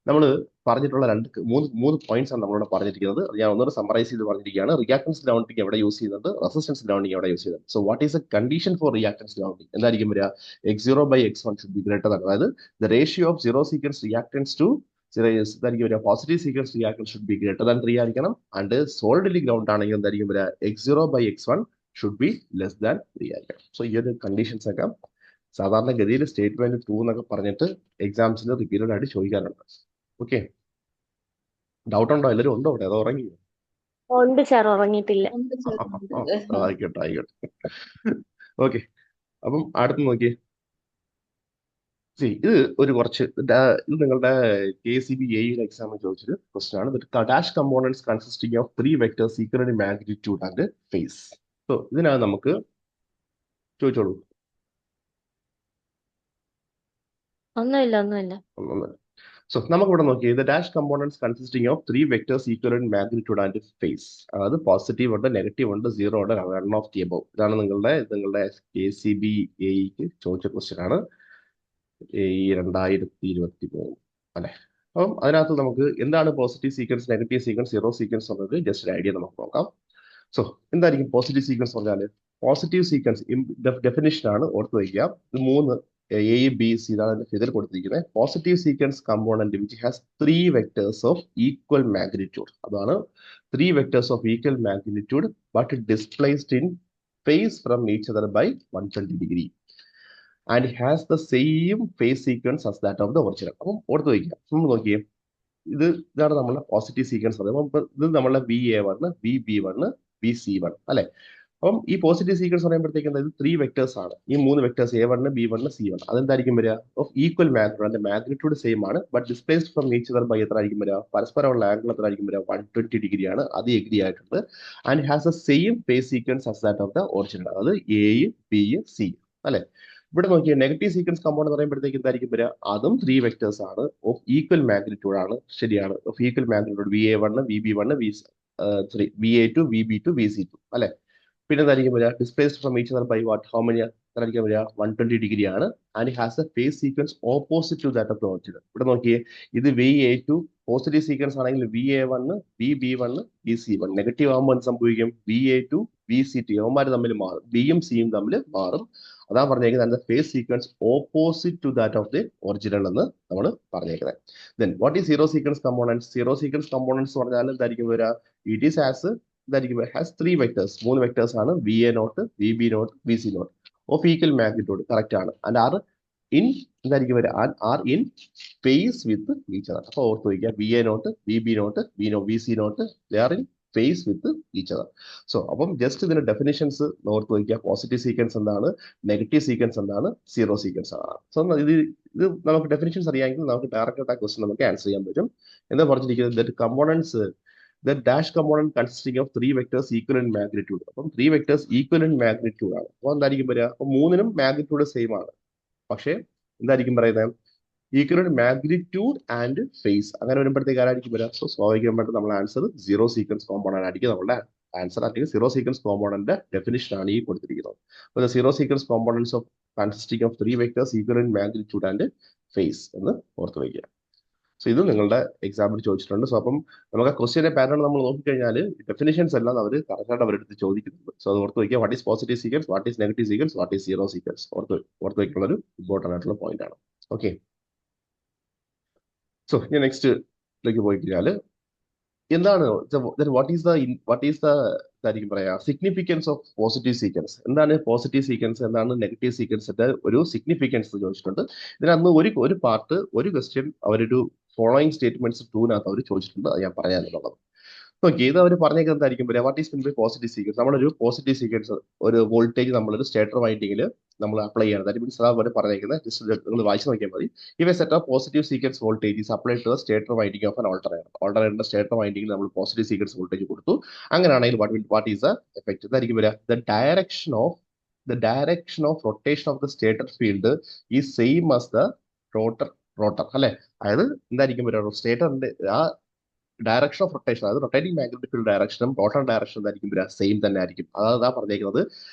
Speaker 1: നമ്മൾ പറഞ്ഞിട്ടുള്ള മൂന്ന് പോയിന്റ്സ് ആണ് നമ്മളിവിടെ പറഞ്ഞിരിക്കുന്നത്. ഞാൻ ഒന്നുകൂടെ സമ്മറൈസ് ചെയ്ത് പറഞ്ഞിരിക്കുകയാണ്. റിയാക്ടൻസ് ഗ്രൗണ്ടിങ് എവിടെ യൂസ് ചെയ്യുന്നുണ്ട്, റെസിസ്റ്റൻസ് ഗ്രൗണ്ടിങ് എവിടെ യൂസ് ചെയ്യുന്നത്. So what is a condition for reactance grounding? എന്തായിരിക്കും വരിക? X0 by X1 should be greater than, അതായത് the ratio of zero sequence reactance to എന്തായിരിക്കും വരിക? Positive sequence reactance should be greater than 3 ആയിരിക്കണം. And സോളിഡലി ground ആണെങ്കിൽ എന്തായിരിക്കും വരിക? X0 by X1 should be less than 3 ആയിരിക്കണം. സോ ഈ ഒരു കണ്ടീഷൻസ് ഒക്കെ സാധാരണഗതിയിൽ സ്റ്റേറ്റ്മെന്റ് 2 എന്നൊക്കെ പറഞ്ഞിട്ട് എക്സാംസിന് റിപ്പീറ്റഡ് ആയിട്ട് ചോദിക്കാറുണ്ട്. ഓക്കെ, ഡൗട്ട് ഉണ്ടോ? എല്ലാവരും ഉണ്ടോ അവിടെ? അതോ ഉറങ്ങിയോ?
Speaker 2: ഉണ്ട് സാർ, ഉറങ്ങിയിട്ടില്ല.
Speaker 1: ആയിക്കോട്ടെ. ഓക്കെ, അപ്പം അടുത്ത് നോക്കിയേ. ഇത് ഒരു കുറച്ച് ഇത് നിങ്ങളുടെ KCB AE എക്സാമിൽ ചോദിച്ചൊരു ക്വസ്റ്റൻ ആണ്. Dash components consisting of 3 vectors equal in magnitude and phase. So ഇതിനകത്ത് നമുക്ക് ചോദിച്ചോളൂ.
Speaker 2: ഒന്നുമില്ല.
Speaker 1: സോ നമുക്കിവിടെ നോക്കി, the dash components consisting of 3 vectors equal in magnitude and phase. അതായത് പോസിറ്റീവ് ഉണ്ട്, നെഗറ്റീവ് ഉണ്ട്, 0 ഉണ്ട്, നൺ ഓഫ് ദി എബോവ്. ഇതാണ് നിങ്ങളുടെ KCB AEക്ക് ചോദിച്ച ക്വസ്റ്റ്യൻ ആണ്, ഈ 2023 അല്ലെ? അപ്പം അതിനകത്ത് നമുക്ക് എന്താണ് positive sequence, negative sequence, zero sequence എന്നത് ജസ്റ്റ് ഐഡിയ നമുക്ക് നോക്കാം. സോ എന്തായിരിക്കും പോസിറ്റീവ് സീക്വൻസ് പറഞ്ഞാൽ? പോസിറ്റീവ് സീക്വൻസ് ഡെഫിനിഷൻ ആണ്, ഓർത്ത് വയ്ക്കുക. ഇത് 3 A, B, C ഇതാണ് അതിന്റെ ഫിഗർ കൊടുത്തിരിക്കുന്നത്. Positive sequence component which has 3 vectors of equal magnitude. അതാണ് 3 vectors of equal magnitude but displaced in phase from each other by 120 degree and has the same phase sequence as that of the original. അപ്പം ഓർത്ത് വയ്ക്കുക. നമ്മൾ നോക്കിയേ, ഇതാണ് നമ്മളെ positive sequence പറയുന്നത്. ഇത് നമ്മളെ VA1, VB1, VC1 അല്ലെ? അപ്പം ഈ പോസിറ്റീവ് സീക്വൻസ് പറയുമ്പോഴത്തേക്കും ഇത് 3 വെക്ടേഴ്സ് ആണ്. ഈ 3 വെക്ടേഴ്സ് A1, B1, C1 അതെന്തായിരിക്കും വരിക? Of equal magnitude. അതിന്റെ മാഗ്നിറ്റ്യൂഡ് സെയിം ആണ്, but displaced from each other by എത്ര ആയിരിക്കും വരിക? പരസ്പരമുള്ള ആംഗിൾ എത്ര ആയിരിക്കും വരിക? 120 ഡിഗ്രി ആണ്. അത് എഗ്രി ആയിട്ടുണ്ട്. And has the same phase sequence as that of the original. അതായത് A, B, C അല്ലെ? ഇവിടെ നോക്കിയാൽ നെഗറ്റീവ് സീക്വൻസ് കമ്പോണന്റ് പറയുമ്പോഴത്തേക്ക് എന്തായിരിക്കും വരിക? അതും 3 വെക്ടേഴ്സ് ആണ്, ഓഫ് ഈക്വൽ മാഗ്നിറ്റ്യൂഡ് ആണ്. ശരിയാണ്, of equal magnitude VA1, VB1, VA2, VB2, VC2 അല്ലെ? പിന്നെ എന്തായിരിക്കും വരിക? Displaced from each other by what? How many ആയിരിക്കും വരിക? 120 ഡിഗ്രി ആണ്. And has a phase sequence opposite to that of the original. ഇവിടെ നോക്കിയേ, ഇത് VA2 പോസിറ്റീവ് സീക്വൻസ് ആണെങ്കിൽ VA1, VB1, VC1. നെഗറ്റീവ് ആകുമ്പോൾ എന്ത് സംഭവിക്കും? VA2, VC2 അവന്മാർ തമ്മിൽ മാറും, ബിയും സിയും തമ്മിൽ മാറും. അതാ പറഞ്ഞേക്കുന്നത് phase sequence opposite to that of the original എന്ന് നമ്മൾ പറഞ്ഞേക്കുന്നത്. Then what is zero sequence components? Zero sequence components പറഞ്ഞാൽ എന്തായിരിക്കും വരിക? ഇറ്റ് ഈസ് ആസ് ഇതായിരിക്കും, ഹാസ് 3 വെക്ടേഴ്സ്. 3 വെക്ടേഴ്സ് ആണ്, VA0, VB0, VC0 of equal magnitude. Correct ആണ്. ആൻഡ് ആർ ഇൻ എന്തായിരിക്കും വരിക are in phase with each other. അപ്പോൾ ഓർത്ത് വയ്ക്കുക V A nought V B nought V C nought they R in phase with each other. So അപ്പം just ഇതിന്റെ definitions ഓർത്ത് വയ്ക്കുക. പോസിറ്റീവ് സീക്വൻസ് എന്താണ്, നെഗറ്റീവ് സീക്വൻസ് എന്താണ്, സീറോ സീക്വൻസ് ആണ്. സോ ഇത് നമുക്ക് ഡെഫിനിഷൻസ് അറിയാമെങ്കിൽ നമുക്ക് ഡയറക്റ്റ് ആ ക്വസ്റ്റൻ നമുക്ക് ആൻസർ ചെയ്യാൻ പറ്റും. എന്താ പറഞ്ഞിരിക്കുന്നത്, components the dash component consisting of 3 vectors equal in magnitude. അപ്പം 3 vectors equal in magnitude ആണ്. അപ്പോൾ എന്തായിരിക്കും വരിക, അപ്പോൾ മൂന്നിനും മാഗ്നിറ്റ്യൂഡ് സെയിം ആണ്. പക്ഷേ എന്തായിരിക്കും പറയുന്നത്, equal in magnitude and phase. അങ്ങനെ വരുമ്പോഴത്തേക്ക് ആരായിരിക്കും വരിക? സോ സ്വാഭാവികമായിട്ട് നമ്മൾ ആൻസർ സീറോ സീക്വൻസ് കോമ്പോണന്റ് ആയിരിക്കും നമ്മുടെ ആൻസർ. അല്ലെങ്കിൽ സീറോ സീക്വൻസ് കോമ്പോണന്റ് ഡെഫിനിഷൻ ആണ് ഈ കൊടുത്തിരിക്കുന്നത്. അപ്പോൾ zero sequence components of consisting of 3 vectors equal in magnitude and phase എന്ന് ഓർത്ത് വയ്ക്കുക. സോ ഇത് നിങ്ങളുടെ എക്സാമിൽ ചോദിച്ചിട്ടുണ്ട്. സോ അപ്പം നമുക്ക് ക്വസ്റ്റ്യന്റെ പാറ്റേൺ നമ്മൾ നോക്കിക്കഴിഞ്ഞാൽ ഡെഫിനിഷൻസ് എല്ലാം അവർ കറക്റ്റായിട്ട് അവരെടുത്ത് ചോദിക്കുന്നുണ്ട്. സോ അത് ഓർത്ത് വയ്ക്കുക. What is positive sequence, what is negative sequence, what is zero sequence ഓർത്ത് വയ്ക്കുള്ള ഒരു ഇമ്പോർട്ടൻ്റ് ആയിട്ടുള്ള പോയിന്റ് ആണ്. ഓക്കെ, സോ ഞാൻ നെക്സ്റ്റിലേക്ക് പോയി കഴിഞ്ഞാൽ എന്താണ് വാട്ട് ഈസ് ദ എന്തായിരിക്കും പറയാ സിഗ്നിഫിക്കൻസ് ഓഫ് പോസിറ്റീവ് സീക്വൻസ്. എന്താണ് പോസിറ്റീവ് സീക്വൻസ്, എന്താണ് നെഗറ്റീവ് സീക്വൻസിന്റെ ഒരു സിഗ്നിഫിക്കൻസ് ചോദിച്ചിട്ടുണ്ട്. ഇതിനകത്ത് ഒരു പാർട്ട് ഒരു ക്വസ്റ്റ്യൻ അവരൊരു ഫോളോയിങ് സ്റ്റേറ്റ്മെന്റ്സ് 2 അവർ ചോദിച്ചിട്ടുണ്ട്. അത് ഞാൻ പറയാനുള്ളത്. ഓക്കെ, ഇത് അവർ പറഞ്ഞേക്കുന്നത് എന്തായിരിക്കും പറയാം, what is mean by positive sequence. നമ്മളൊരു പോസിറ്റീവ് സീക്വൻസ് ഒരു വോൾട്ടേജ് നമ്മളൊരു സ്റ്റേറ്റർ വൈൻഡിങ്ങിൽ നമ്മൾ അപ്ലൈ ചെയ്യണം. ദാറ്റ് മീൻസ് അവർ പറഞ്ഞേക്കുന്നത് ജസ്റ്റ് നിങ്ങൾ വായിച്ചു നോക്കിയാൽ മതി. ഇവ set of positive sequence voltage is apply to the stator winding of an ഓൾട്ടർനേറ്ററിന്റെ സ്റ്റേറ്റർ വൈൻഡിങ്ങിൽ നമ്മൾ പോസിറ്റീവ് സീക്വൻസ് വോൾട്ടേജ് കൊടുത്തു. അങ്ങനെയാണെങ്കിൽ വാട്ട് ഈസ് ദ എഫക്ട്, ഇതായിരിക്കും വരിക, the direction of rotation of the stator field is same as the rotor അല്ലെ. അതായത് എന്തായിരിക്കും വരിക, സ്റ്റേറ്ററിന്റെ ആ ഡയറക്ഷൻ ഓഫ് റൊട്ടേഷൻ, അതായത് റൊട്ടേറ്റിംഗ് മാഗ്നറ്റിക് ഫീൽഡ് ഡയറക്ഷനും റോട്ടർ ഡയറക്ഷൻ എന്തായിരിക്കും വരിക, സെയിം തന്നെ ആയിരിക്കും. അതാ പറഞ്ഞേക്കുന്നത്,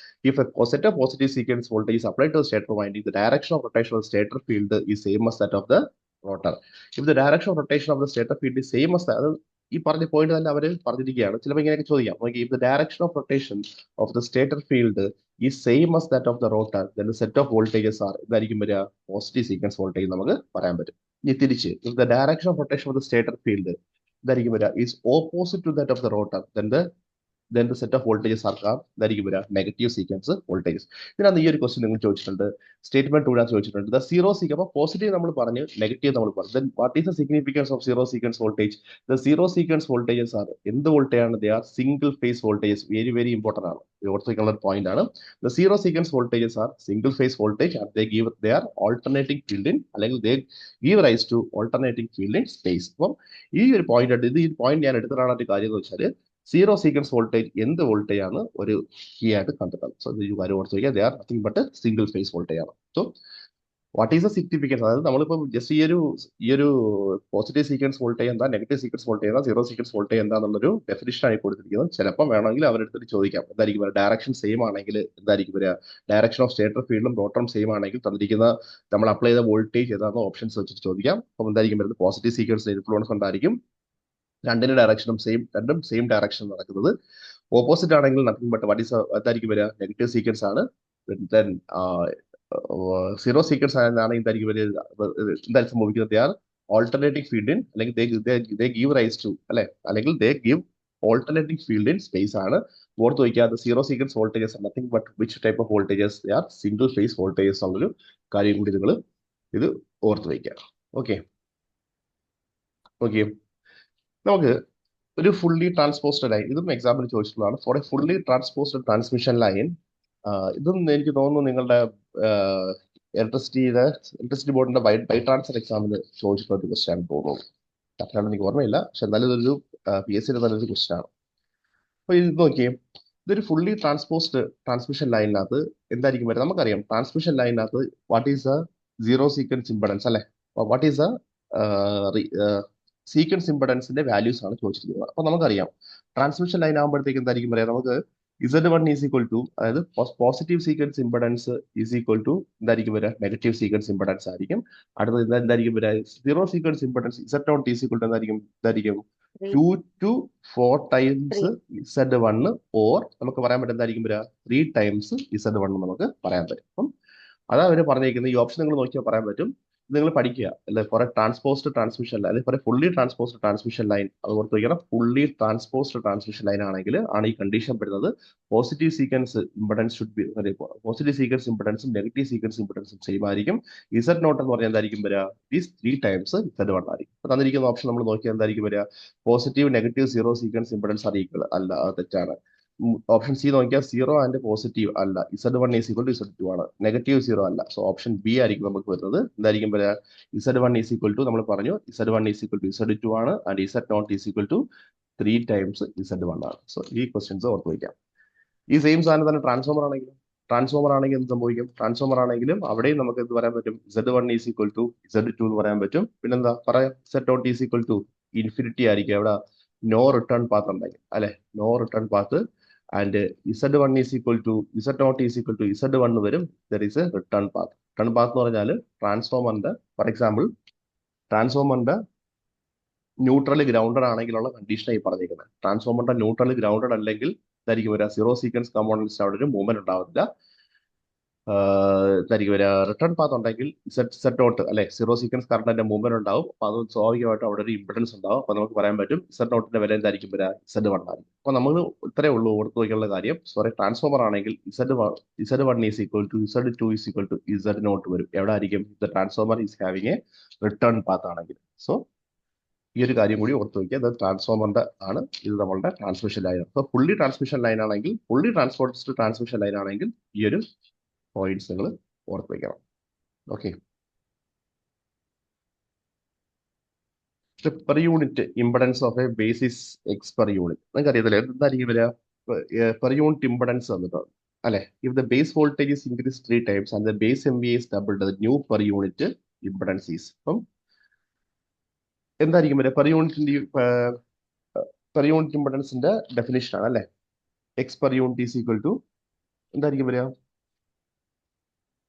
Speaker 1: if a set of positive sequence voltage is applied to the stator winding, the direction of rotation of the stator field is same as that of the rotor. If the direction of rotation of the stator field is same as that, ഈ പറഞ്ഞ point തന്നെ അവർ പറഞ്ഞിരിക്കുകയാണ്. ചിലപ്പോൾ ഇങ്ങനെയൊക്കെ ചോദിക്കാം, if the direction of rotation of the stator field is same as that of the rotor, then the set of voltages are ഇതായിരിക്കും വരിക, positive sequence voltage നമുക്ക് പറയാൻ പറ്റും. ഇനി തിരിച്ച്, if the direction of rotation of the stator field ഇതായിരിക്കും വരിക is opposite to that of the rotor, then the set of voltages are ഇതായിരിക്കും വരിക, നെഗറ്റീവ് സീക്വൻസ് വോൾട്ടേജസ്. ഇതിനകത്ത് ഈ ഒരു ക്വസ്റ്റ്യൻ നിങ്ങൾ ചോദിച്ചിട്ടുണ്ട്, സ്റ്റേറ്റ്മെന്റ് 2 ചോദിച്ചിട്ടുണ്ട്. ദ സീറോ സീക്വൻസ്, അപ്പോൾ പോസിറ്റീവ് നമ്മൾ പറഞ്ഞു, നെഗറ്റീവ് നമ്മൾ പറഞ്ഞു. Then what is the significance of zero sequence voltage? The zero sequence voltages are എന്ത് വോൾട്ടേജ് ആണ്? They are single phase voltages. Very very important ആണ്, ഓർത്തിരിക്കുന്ന ഒരു പോയിന്റ് ആണ്. The zero sequence voltages are single phase voltage and they are alternating field in, അല്ലെങ്കിൽ they give rise to alternating field in space. അപ്പം ഈ ഒരു point ഉണ്ട്. ഈ പോയിന്റ് ഞാൻ എടുത്തിട്ടാണ് ഒരു കാര്യം എന്ന് വെച്ചാൽ, സീറോ സീക്വൻസ് വോൾട്ടേജ് എന്ത് വോൾട്ടേജ് ആണ് ഒരു കീ ആയിട്ട് കണ്ടെത്തുന്നത്. സോ ഇത് കാര്യം ഓർത്ത് വയ്ക്കുക, they are nothing but single phase voltage ആണ്. So what is the significance, അതായത് നമ്മളിപ്പോൾ ജസ്റ്റ് ഈ ഒരു പോസിറ്റീവ് സീക്വൻസ് വോൾട്ടേജ് എന്താ, നെഗറ്റീവ് സീക്വൻസ് വോൾട്ടേജ് എന്താ, സീറോ സീക്വൻസ് വോൾട്ടേജ് എന്താണെന്നുള്ളൊരു ഡെഫിനിഷൻ ആയി കൊടുത്തിരിക്കുന്നത്. ചിലപ്പോൾ വേണമെങ്കിൽ അവരെടുത്തിട്ട് ചോദിക്കാം, എന്തായിരിക്കും വരിക, ഡയറക്ഷൻ സെയിം ആണെങ്കിൽ എന്തായിരിക്കും വരിക, ഡയറക്ഷൻ ഓഫ് സ്റ്റേറ്റർ ഫീൽഡും റോട്ടറും സെയിം ആണെങ്കിൽ തന്നിരിക്കുന്ന നമ്മൾ അപ്ലൈ ചെയ്ത വോൾട്ടേജ് ഏതാണെന്ന് ഓപ്ഷൻസ് വെച്ചിട്ട് ചോദിക്കാം. അപ്പോൾ എന്തായിരിക്കും വരുന്നത്, പോസിറ്റീവ് സീക്വൻസ് ഇൻഫ്ലുവൻസ് ഉണ്ടായിരിക്കും. രണ്ടിന്റെ ഡയറക്ഷനും രണ്ടും സെയിം ഡയറക്ഷൻ നടക്കുന്നത്. ഓപ്പോസിറ്റ് ആണെങ്കിൽ നത്തിങ് ബട്ട് വാട്ട് ഈസ് എന്തായിരിക്കും വരിക, നെഗറ്റീവ് സീക്വൻസ് ആണ്. ദെൻ സീറോ സീക്വൻസ് ആണെങ്കിൽ എന്തായിരിക്കും വരിക, എന്തായാലും സംഭവിക്കുന്നത്, ദേ ആർ ഓൾട്ടർനേറ്റിംഗ് ഫീൽഡ് ഇൻ, അല്ലെങ്കിൽ ദേ ഗീവ് റൈസ് ടു അല്ലെ, അല്ലെങ്കിൽ they give alternating field in space ആണ്. ഓർത്ത് വയ്ക്കുക, zero sequence voltages nothing but which type of voltages, they are single phase voltages ഉള്ളൊരു കാര്യം കൂടി നിങ്ങൾ ഇത് ഓർത്ത് വയ്ക്കുക. ഓക്കെ, നമുക്ക് ഒരു ഫുള്ളി ട്രാൻസ്പോസ്ഡ് ലൈൻ, ഇതും എക്സാമ്പിൾ ചോദിച്ചിട്ടുള്ളതാണ്. For a fully transposed transmission line, ഇതും എനിക്ക് തോന്നുന്നു നിങ്ങളുടെ ഇലക്ട്രിസിറ്റി ബോർഡിന്റെ ബൈ ട്രാൻസ്ഫർ എക്സാമിന് ചോദിച്ചിട്ടുള്ള ഒരു ക്വസ്റ്റ്യൻ ആണ് തോന്നുന്നു. കറക്റ്റാണ് എനിക്ക് ഓർമ്മയില്ല, പക്ഷെ എന്നാലും ഇതൊരു PSC നല്ലൊരു ക്വസ്റ്റ്യൻ ആണ്. അപ്പോൾ ഇത് നോക്കിയേ, ഇതൊരു ഫുള്ളി ട്രാൻസ്പോസ്ഡ് ട്രാൻസ്മിഷൻ ലൈനിനകത്ത് എന്തായിരിക്കും വരുന്നത്, നമുക്കറിയാം ട്രാൻസ്മിഷൻ ലൈനിനകത്ത് what is the zero sequence impedance അല്ലെ, വാട്ട് ഈസ് ദ സീക്വൻസ് ഇംപെഡൻസിന്റെ വാല്യൂസ് ആണ് ചോദിച്ചിരിക്കുന്നത്. അപ്പൊ നമുക്കറിയാം ട്രാൻസ്മിഷൻ ലൈൻ ആകുമ്പോഴത്തേക്ക് എന്തായിരിക്കും പറയാം, നമുക്ക് Z1 ഈസ് ഈക്വൽ ടു, അതായത് positive sequence impedance is equal to എന്തായിരിക്കും വരിക, നെഗറ്റീവ് സീക്വൻസ് ഇംപെഡൻസ് ആയിരിക്കും. അടുത്തത് എന്തായിരിക്കും വരിക, zero sequence impedance Z0 is equal to എന്തായിരിക്കും 2 to 4 ടൈംസ് Z1, ഓർ നമുക്ക് പറയാൻ പറ്റും എന്തായിരിക്കും വരിക 3 ടൈംസ് Z1 നമുക്ക് പറയാൻ പറ്റും. അപ്പം അതാ അവർ പറഞ്ഞിരിക്കുന്നത്. ഈ ഓപ്ഷൻ നിങ്ങൾ നോക്കിയാൽ പറയാൻ പറ്റും, നിങ്ങൾ പഠിക്കുക അല്ലെ, കുറെ ട്രാൻസ്പോസ്ഡ് ട്രാൻസ്മിഷൻ ലൈൻ, അല്ലെങ്കിൽ കുറെ ഫുള്ളി ട്രാൻസ്പോസ്ഡ് ട്രാൻസ്മിഷൻ ലൈൻ, അത് ഓർത്ത് വയ്ക്കണം. ഫുള്ളി ട്രാൻസ്പോസ്ഡ് ട്രാൻസ്മിഷൻ ലൈൻ ആണെങ്കിൽ ആണ് ഈ കണ്ടീഷൻ പെടുന്നത്. Positive sequence impedance should be, positive sequence ഇമ്പഡൻസും നെഗറ്റീവ് സീക്വൻസ് ഇമ്പഡൻസും സെയിം ആയിരിക്കും. ഇസഡ് നോട്ട് എന്ന് പറഞ്ഞാൽ എന്തായിരിക്കും വരിക? ഈസ് 3 ടൈംസ് Z1 ആയിരിക്കും. അപ്പൊ തന്നിരിക്കുന്ന ഓപ്ഷൻ നമ്മൾ നോക്കിയാൽ എന്തായിരിക്കും വരിക? Positive negative zero sequence impedance are equal അല്ല, അത് തെറ്റാണ്. ഓപ്ഷൻ സി നോക്കിയാൽ സീറോ ആൻഡ് പോസിറ്റീവ് അല്ല, Z1 is equal to Z2 ആണ്. നെഗറ്റീവ് സീറോ അല്ല, സോ ഓപ്ഷൻ ബി ആയിരിക്കും നമുക്ക് വരുന്നത്. എന്തായിരിക്കും വരിക? Z1 ഈസ് ഈക്വൽ ടു, നമ്മൾ പറഞ്ഞു Z1 is equal to Z2 ആണ്, and Z0 is equal to 3 times Z1 ആണ്. സോ ഈ ക്വസ്റ്റ്യൻസ് ഓർത്ത് വയ്ക്കാം. ഈ സെയിം സാധനം തന്നെ ട്രാൻസ്ഫോമർ ആണെങ്കിൽ എന്ത് സംഭവിക്കും? ട്രാൻസ്ഫോമർ ആണെങ്കിലും അവിടെയും നമുക്ക് എന്ത് പറയാൻ പറ്റും? Z1 is equal to Z2 എന്ന് പറയാൻ പറ്റും. പിന്നെന്താ പറയാം? Z0 is equal to infinity ആയിരിക്കും. അവിടെ നോ റിട്ടേൺ പാത്ത് ഉണ്ടെങ്കിൽ അല്ലെ, no return path. And Z1 is equal to Z0 is equal to Z1 വരും. There is a return path. Return path എന്ന് പറഞ്ഞാൽ ട്രാൻസ്ഫോമറിന്റെ, ഫോർ എക്സാമ്പിൾ ട്രാൻസ്ഫോമറിന്റെ ന്യൂട്രൽ ഗ്രൗണ്ടഡ് ആണെങ്കിലുള്ള കണ്ടീഷനായി പറഞ്ഞിരിക്കുന്നത്. ട്രാൻസ്ഫോമറിന്റെ ന്യൂട്രൽ ഗ്രൗണ്ടഡ് അല്ലെങ്കിൽ ഇതായിരിക്കും വരിക, സീറോ സീക്വൻസ് കമ്പോണൻസ് അവിടെ ഒരു മൂവ്മെന്റ് ഉണ്ടാവില്ല. ഇതായിരിക്കും വരിക. റിട്ടേൺ പാത്ത് ഉണ്ടെങ്കിൽ Z0 അല്ലെ, സീറോ സീക്വൻസ് കറണ്ടിന്റെ മൂവ്മെന്റ് ഉണ്ടാവും. അപ്പൊ അത് സ്വാഭാവികമായിട്ടും അവിടെ ഒരു ഇമ്പിഡൻസ് ഉണ്ടാവും. അപ്പൊ നമുക്ക് പറയാൻ പറ്റും Z0 വില എന്തായിരിക്കും വരിക? Z1 ആയിരിക്കും. അപ്പൊ നമ്മൾ ഇത്രേ ഉള്ളൂ ഓർത്ത് വയ്ക്കാനുള്ള കാര്യം. സോറി, ട്രാൻസ്ഫോമർ ആണെങ്കിൽ Z1 is equal to Z2 is equal to Z0 വരും. എവിടെ ആയിരിക്കും? The transformer is having a return path ആണെങ്കിൽ. സോ ഈ ഒരു കാര്യം കൂടി ഓർത്ത് വയ്ക്കുക. അത് ട്രാൻസ്ഫോമറിന്റെ ആണ്, ഇത് നമ്മളുടെ ട്രാൻസ്മിഷൻ ലൈൻ. അപ്പൊ ഫുള്ളി ട്രാൻസ്മിഷൻ ലൈൻ ആണെങ്കിൽ, ഫുള്ളി ട്രാൻസ്പോർട്ട് ട്രാൻസ്മിഷൻ ലൈൻ ആണെങ്കിൽ ഈ ഒരു പോയിന്റ്സ് നിങ്ങൾ ഓർത്ത് വയ്ക്കണം. Okay. Per unit impedance of A basis X per unit. നിങ്ങൾക്ക് അറിയത്തില്ലേ എന്തായിരിക്കും വരിക? പെർ യൂണിറ്റ് ഇമ്പഡൻസ് വന്നിട്ട് അല്ലെ, if the base voltage is increase 3 times and the base MVA is doubled, the new per unit impedance is. അപ്പം എന്തായിരിക്കും വരിക? Per unit ഇമ്പഡൻസിന്റെ definition ആണ് അല്ലെ, X per unit is equal to എന്തായിരിക്കും വരിക?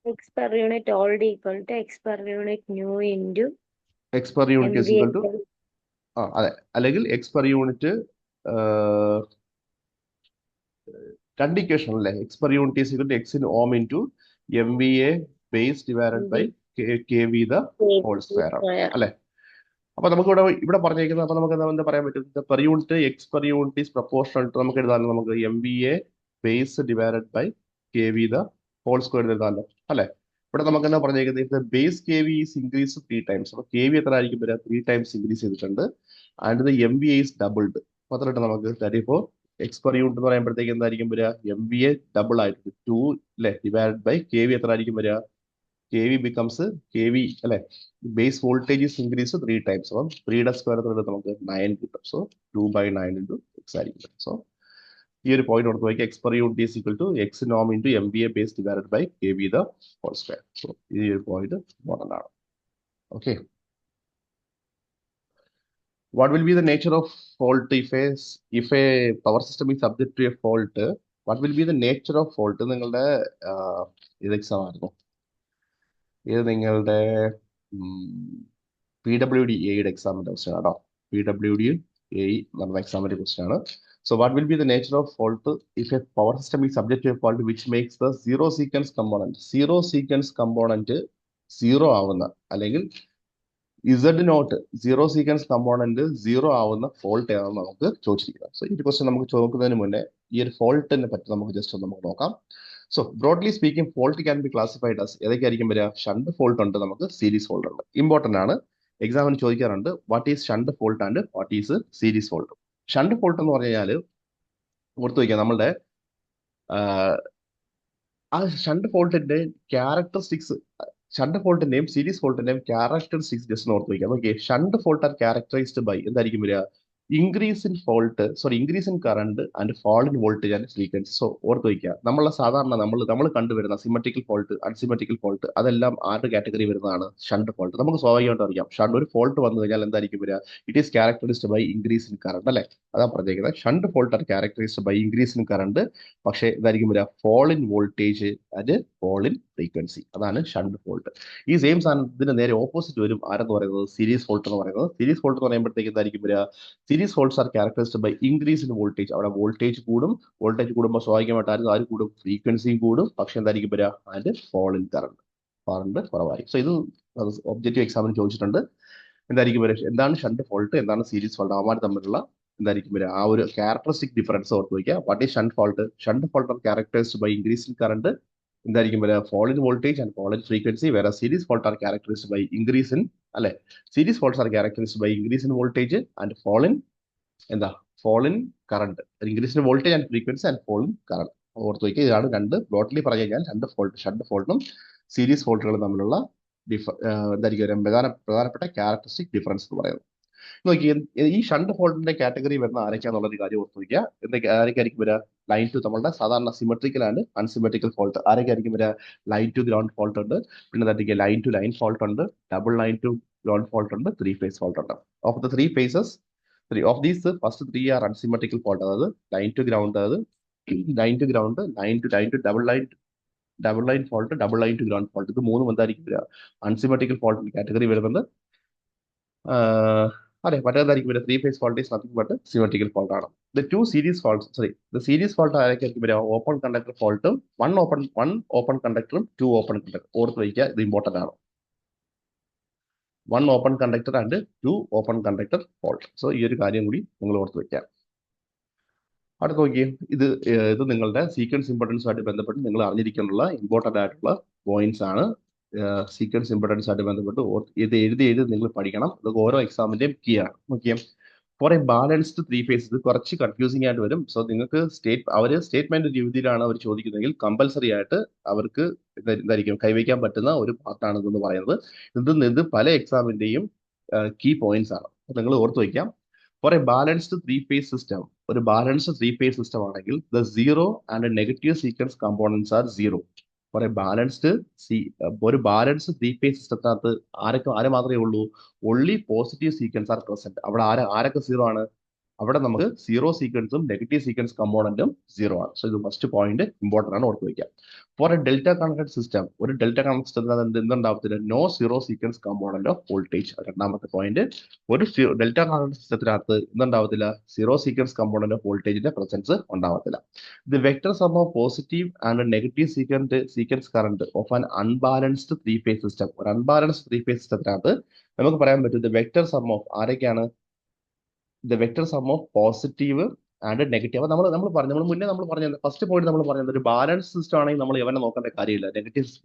Speaker 2: X per unit old equal to X per unit new into
Speaker 1: X per unit is equal to,
Speaker 2: MVA.
Speaker 1: അതെ, അല്ലെങ്കിൽ X per unit രണ്ട് ഇക്വേഷൻ അല്ലേ, X per unit is equal to X in ohm into MVA base divided by KV the whole square ആണ് അല്ലെ. അപ്പൊ നമുക്ക് ഇവിടെ പറഞ്ഞേക്കുന്നത്, അപ്പൊ നമുക്ക് എന്താ പറയാൻ പറ്റും? Per unit X per unit is proportional to, നമുക്ക് എഴുതാമല്ലോ, നമുക്ക് MVA base divided by KV the whole square എഴുതാമല്ലോ അല്ലെ. ഇവിടെ നമുക്ക് എന്താ പറഞ്ഞേക്കുന്നത്? Base KV is increase 3 times. അപ്പൊ KV എത്ര ആയിരിക്കും വരിക? 3 ടൈംസ് ഇൻക്രീസ് ചെയ്തിട്ടുണ്ട്. And the MVA is doubled. അപ്പൊ അത്ര നമുക്ക് ഇപ്പോൾ എക്സ് പെർ യൂണിറ്റ് എന്ന് പറയുമ്പോഴത്തേക്ക് എന്തായിരിക്കും വരിക? MVA ഡബിൾ ആയിട്ട് 2 അല്ലെ ഡിവൈഡ് ബൈ KV എത്ര ആയിരിക്കും വരിക? KV becomes KV അല്ലെ, base voltage is increase 3 times. അപ്പം 3 സ്ക്വയർ നമുക്ക് 9 കിട്ടും. സോ 2/9 into x ആയിരിക്കും. സോ ഈ ഒരു പോയിന്റ് ഓർത്ത് വയ്ക്കുക. X per unit is equal to X ohm into MVA base divided by KV the whole square. So ഈ ഒരു പോയിന്റ് ഇമ്പോർട്ടൻ്റ് ആണ്. Okay. What will be the nature of fault if a power system is subject to a fault? What will be the nature of fault? നിങ്ങളുടെ ഇത് exam ആയിരുന്നു, ഇത് നിങ്ങളുടെ PWD-A എക്സാമിന്റെ question ആണോ? PWD-A നമ്മുടെ എക്സാമിന്റെ ക്വസ്റ്റ്യൻ ആണ്. So what will be the nature of fault if a power system is subject to a fault which makes the zero sequence component 0 ആവുന്ന, അല്ലെങ്കിൽ Z0 സീറോ സീക്വൻസ് കമ്പോണന്റ് 0 ആവുന്ന fault ഏതാണെന്ന് നമുക്ക് ചോദിച്ചിരിക്കുന്നത്. സോ ഈ ക്വസ്റ്റ്യൻ നമുക്ക് ചോദിക്കുന്നതിന് മുന്നേ ഈ ഒരു ഫോൾട്ടിനെ പറ്റി നമുക്ക് ജസ്റ്റ് നമുക്ക് നോക്കാം. So broadly speaking, fault can be classified as ഏതൊക്കെയായിരിക്കും വരിക? ഷണ്ട് ഫോൾട്ട് ഉണ്ട്, നമുക്ക് സീരീസ് ഫോൾട്ട് ഉണ്ട്. ഇമ്പോർട്ടന്റ് ആണ്, എക്സാമിന് ചോദിക്കാറുണ്ട്. What is shunt fault and what is series fault? Shunt fault എന്ന് പറഞ്ഞു കഴിഞ്ഞാൽ ഓർത്ത് വയ്ക്കുക, നമ്മളുടെ ആ ഷണ്ട് ഫോൾട്ടിന്റെ ക്യാരക്ടറിസ്റ്റിക്സ്, ഷണ്ട് ഫോൾട്ടിന്റെയും സീരീസ് ഫോൾട്ടിന്റെയും ക്യാരക്ടറിസ്റ്റിക്സ് ജസ്റ്റ് ഓർത്ത് വയ്ക്കുക. Okay, shunt fault are characterised by എന്തായിരിക്കും വരിക? Increase in current and fall in voltage and frequency. So ഓർത്ത് വയ്ക്കുക, നമ്മളെ സാധാരണ നമ്മൾ കണ്ടുവരുന്ന സിമെട്രിക്കൽ ഫോൾട്ട്, അൺസിമെട്രിക്കൽ ഫോൾട്ട്, അതെല്ലാം ആരുടെ കാറ്റഗറി വരുന്നതാണ്? Shunt fault. നമുക്ക് സ്വാഭാവികമായിട്ട് അറിയാം, ഷണ്ട് ഒരു ഫോൾട്ട് വന്നു കഴിഞ്ഞാൽ എന്തായിരിക്കും വരിക? It is characterized by increase in current അല്ലെ. അതാ പറഞ്ഞേക്കുന്നത്, shunt fault are characterised by increase in current, പക്ഷേ എന്തായിരിക്കും വരിക? Fall in voltage and fall in frequency. അതാണ് ഷണ്ട് ഫോൾട്ട്. ഈ സെയിം സാധനത്തിന് നേരെ ഓപ്പോസിറ്റ് വരും ആരെന്ന് പറയുന്നത്? സീരീസ് ഫോൾട്ട് എന്ന് പറയുന്നത്. സീരീസ് ഫോൾട്ട് എന്ന് പറയുമ്പോഴത്തേക്ക് എന്തായിരിക്കും വരിക? Series faults are characterised by increase in voltage. അവിടെ വോൾട്ടേജ് കൂടുമ്പോൾ സ്വാഭാവികമായിട്ട് ആര് കൂടും? ഫ്രീക്വൻസിയും കൂടും, പക്ഷെ എന്തായിരിക്കും വരിക? And fall in current. Current കുറവായിരിക്കും. സോ ഇത് ഒബ്ജക്റ്റീവ് എക്സാമിന് ചോദിച്ചിട്ടുണ്ട്. എന്തായിരിക്കും വരിക? എന്താണ് ഷണ്ട് ഫോൾട്ട്, എന്താണ് സീരീസ് ഫോൾട്ട്, അവന്മാർ തമ്മിലുള്ള എന്തായിരിക്കും വരിക? ആ ഒരു ക്യാരക്ടറിസ്റ്റിക് ഡിഫറൻസ് ഓർത്ത് വയ്ക്കുക. What is shunt fault? Shunt fault are characterised by increase in current, എന്തായിരിക്കും വരിക? Fall in voltage and fall in frequency. വേറെ series fault are characterised by increase in, അല്ലെ, series faults are characterised by increase in voltage and fall in എന്താ fall in current. Increase in voltage and frequency and fall in current. ഓർത്ത് വയ്ക്കുക. ഇതാണ് രണ്ട്, broadly പറഞ്ഞു കഴിഞ്ഞാൽ രണ്ട് fault, shunt ഫോൾട്ടും സീരീസ് ഫോൾട്ടുകളും തമ്മിലുള്ള എന്തായിരിക്കും ഒരു പ്രധാനപ്പെട്ട ക്യാരക്ടറിസ്റ്റിക് ഡിഫറൻസ് എന്ന് പറയുന്നത്. നോക്കി, ഈ ഷണ്ട് ഫോൾട്ടിന്റെ കാറ്റഗറി വരുന്ന ആരൊക്കെയാന്നുള്ളത് കാര്യം ഓർത്ത് വയ്ക്കുക. ആരൊക്കെയായിരിക്കും വരിക? ലൈൻ ടു, നമ്മളുടെ സാധാരണ സിമെട്രിക്കൽ ആൻഡ് അൺസിമെട്രിക്കൽ ഫോൾട്ട്. ആരൊക്കെയായിരിക്കും വരിക? ലൈൻ ടു ഗ്രൗണ്ട് ഫോൾട്ട് ഉണ്ട്, പിന്നെ എന്തായിരിക്കും ലൈൻ ടു ലൈൻ ഫോൾട്ട് ഉണ്ട്, double line to ground fault ഉണ്ട്, ത്രീ ഫേസ് ഫോൾട്ട് ഉണ്ട്. Of the three phases, of these first three are unsymmetrical fault. അതായത് line to ground, അതായത് line to ground, line to double line fault, double line to ground fault. ഇത് മൂന്നും എന്തായിരിക്കും വരിക? Unsymmetrical fault category വരുന്നുണ്ട്. അതെ, മറ്റേതായിരിക്കും വരിക? Three phase fault is nothing but symmetrical fault ആണ്. The two series fault, the series fault ആരൊക്കെയായിരിക്കും വരിക? ഓപ്പൺ കണ്ടക്ടർ ഫോൾട്ടും വൺ ഓപ്പൺ കണ്ടക്ടറും ടു ഓപ്പൺ കണ്ടക്ടർ. ഓർത്ത് വയ്ക്കുക, ഇത് ഇമ്പോർട്ടന്റ് ആണ്. One open conductor and two open conductor fault. So ഈ ഒരു കാര്യം കൂടി നിങ്ങൾ ഓർത്ത് വയ്ക്കുക. അടുത്ത് നോക്കിയേ, ഇത് നിങ്ങളുടെ സീക്വൻസ് ഇമ്പോർട്ടൻസുമായിട്ട് ബന്ധപ്പെട്ട് നിങ്ങൾ അറിഞ്ഞിരിക്കാനുള്ള ഇമ്പോർട്ടൻ്റ് ആയിട്ടുള്ള പോയിന്റ്സ് ആണ്. സീക്വൻസ് ഇമ്പോർട്ടൻസ് ആയിട്ട് ബന്ധപ്പെട്ട് ഇത് എഴുതി നിങ്ങൾ പഠിക്കണം. ഇതൊക്കെ ഓരോ എക്സാമിന്റെയും കീ ആണ്. നോക്കിയാൽ for a balanced three phase, ഇത് കുറച്ച് കൺഫ്യൂസിംഗ് ആയിട്ട് വരും. സോ നിങ്ങൾക്ക് സ്റ്റേറ്റ്മെന്റ് രീതിയിലാണ് അവർ ചോദിക്കുന്നതെങ്കിൽ കമ്പൽസറി ആയിട്ട് അവർക്ക് എന്തായിരിക്കും കൈവയ്ക്കാൻ പറ്റുന്ന ഒരു പാർട്ടാണ് ഇതെന്ന് പറയുന്നത്. ഇത് പല എക്സാമിന്റെയും കീ പോയിന്റ്സ് ആണ്. നിങ്ങൾ ഓർത്ത് വയ്ക്കാം. For a balanced three phase system, ഒരു ബാലൻസ്ഡ് ത്രീ ഫേസ് സിസ്റ്റം ആണെങ്കിൽ the zero and negative sequence components are zero. For a ഒരു ബാലൻസ്ഡ് ത്രീ ഫേസ് സിസ്റ്റത്തിനകത്ത് ആരെ മാത്രമേ ഉള്ളൂ? Only positive sequence are present. അവിടെ ആരൊക്കെ സീറോ ആണ്? അവിടെ നമുക്ക് സീറോ സീക്വൻസും നെഗറ്റീവ് സീക്വൻസ് കമ്പോണന്റും സീറോ ആണ്. സോ ഇത് ഫസ്റ്റ് പോയിന്റ് ഇമ്പോർട്ടന്റ് ആണ്, ഓർത്ത് വയ്ക്കുക. For a delta connected system, ഒരു ഡെൽറ്റ കണക്റ്റഡ് സിസ്റ്റത്തിൽ എന്തുണ്ടാവത്തില്ല? No zero sequence component of voltage. രണ്ടാമത്തെ പോയിന്റ്, ഒരു ഡെൽറ്റ കണക്റ്റഡ് സിസ്റ്റത്തിനകത്ത് എന്തുണ്ടാവത്തില്ല? സീറോ സീക്വൻസ് കമ്പോണന്റ് ഓഫ് വോൾട്ടേജിന്റെ പ്രസൻസ് ഉണ്ടാവത്തില്ല. The vector sum of positive and negative sequence current of an unbalanced three phase system. ഒരു unbalanced three phase സിസ്റ്റത്തിനകത്ത് നമുക്ക് പറയാൻ പറ്റും ദി വെക്ടർ സം ഓഫ് ആരൊക്കെയാണ്? The vector sum of positive and negative. അപ്പോൾ നമ്മൾ മുന്നേ പറഞ്ഞത് ഫസ്റ്റ് പോയിന്റ് നമ്മൾ പറഞ്ഞത് ഒരു ബാലൻസ് സിസ്റ്റം ആണെങ്കിൽ നമ്മൾ എവനെ നോക്കേണ്ട കാര്യമില്ല,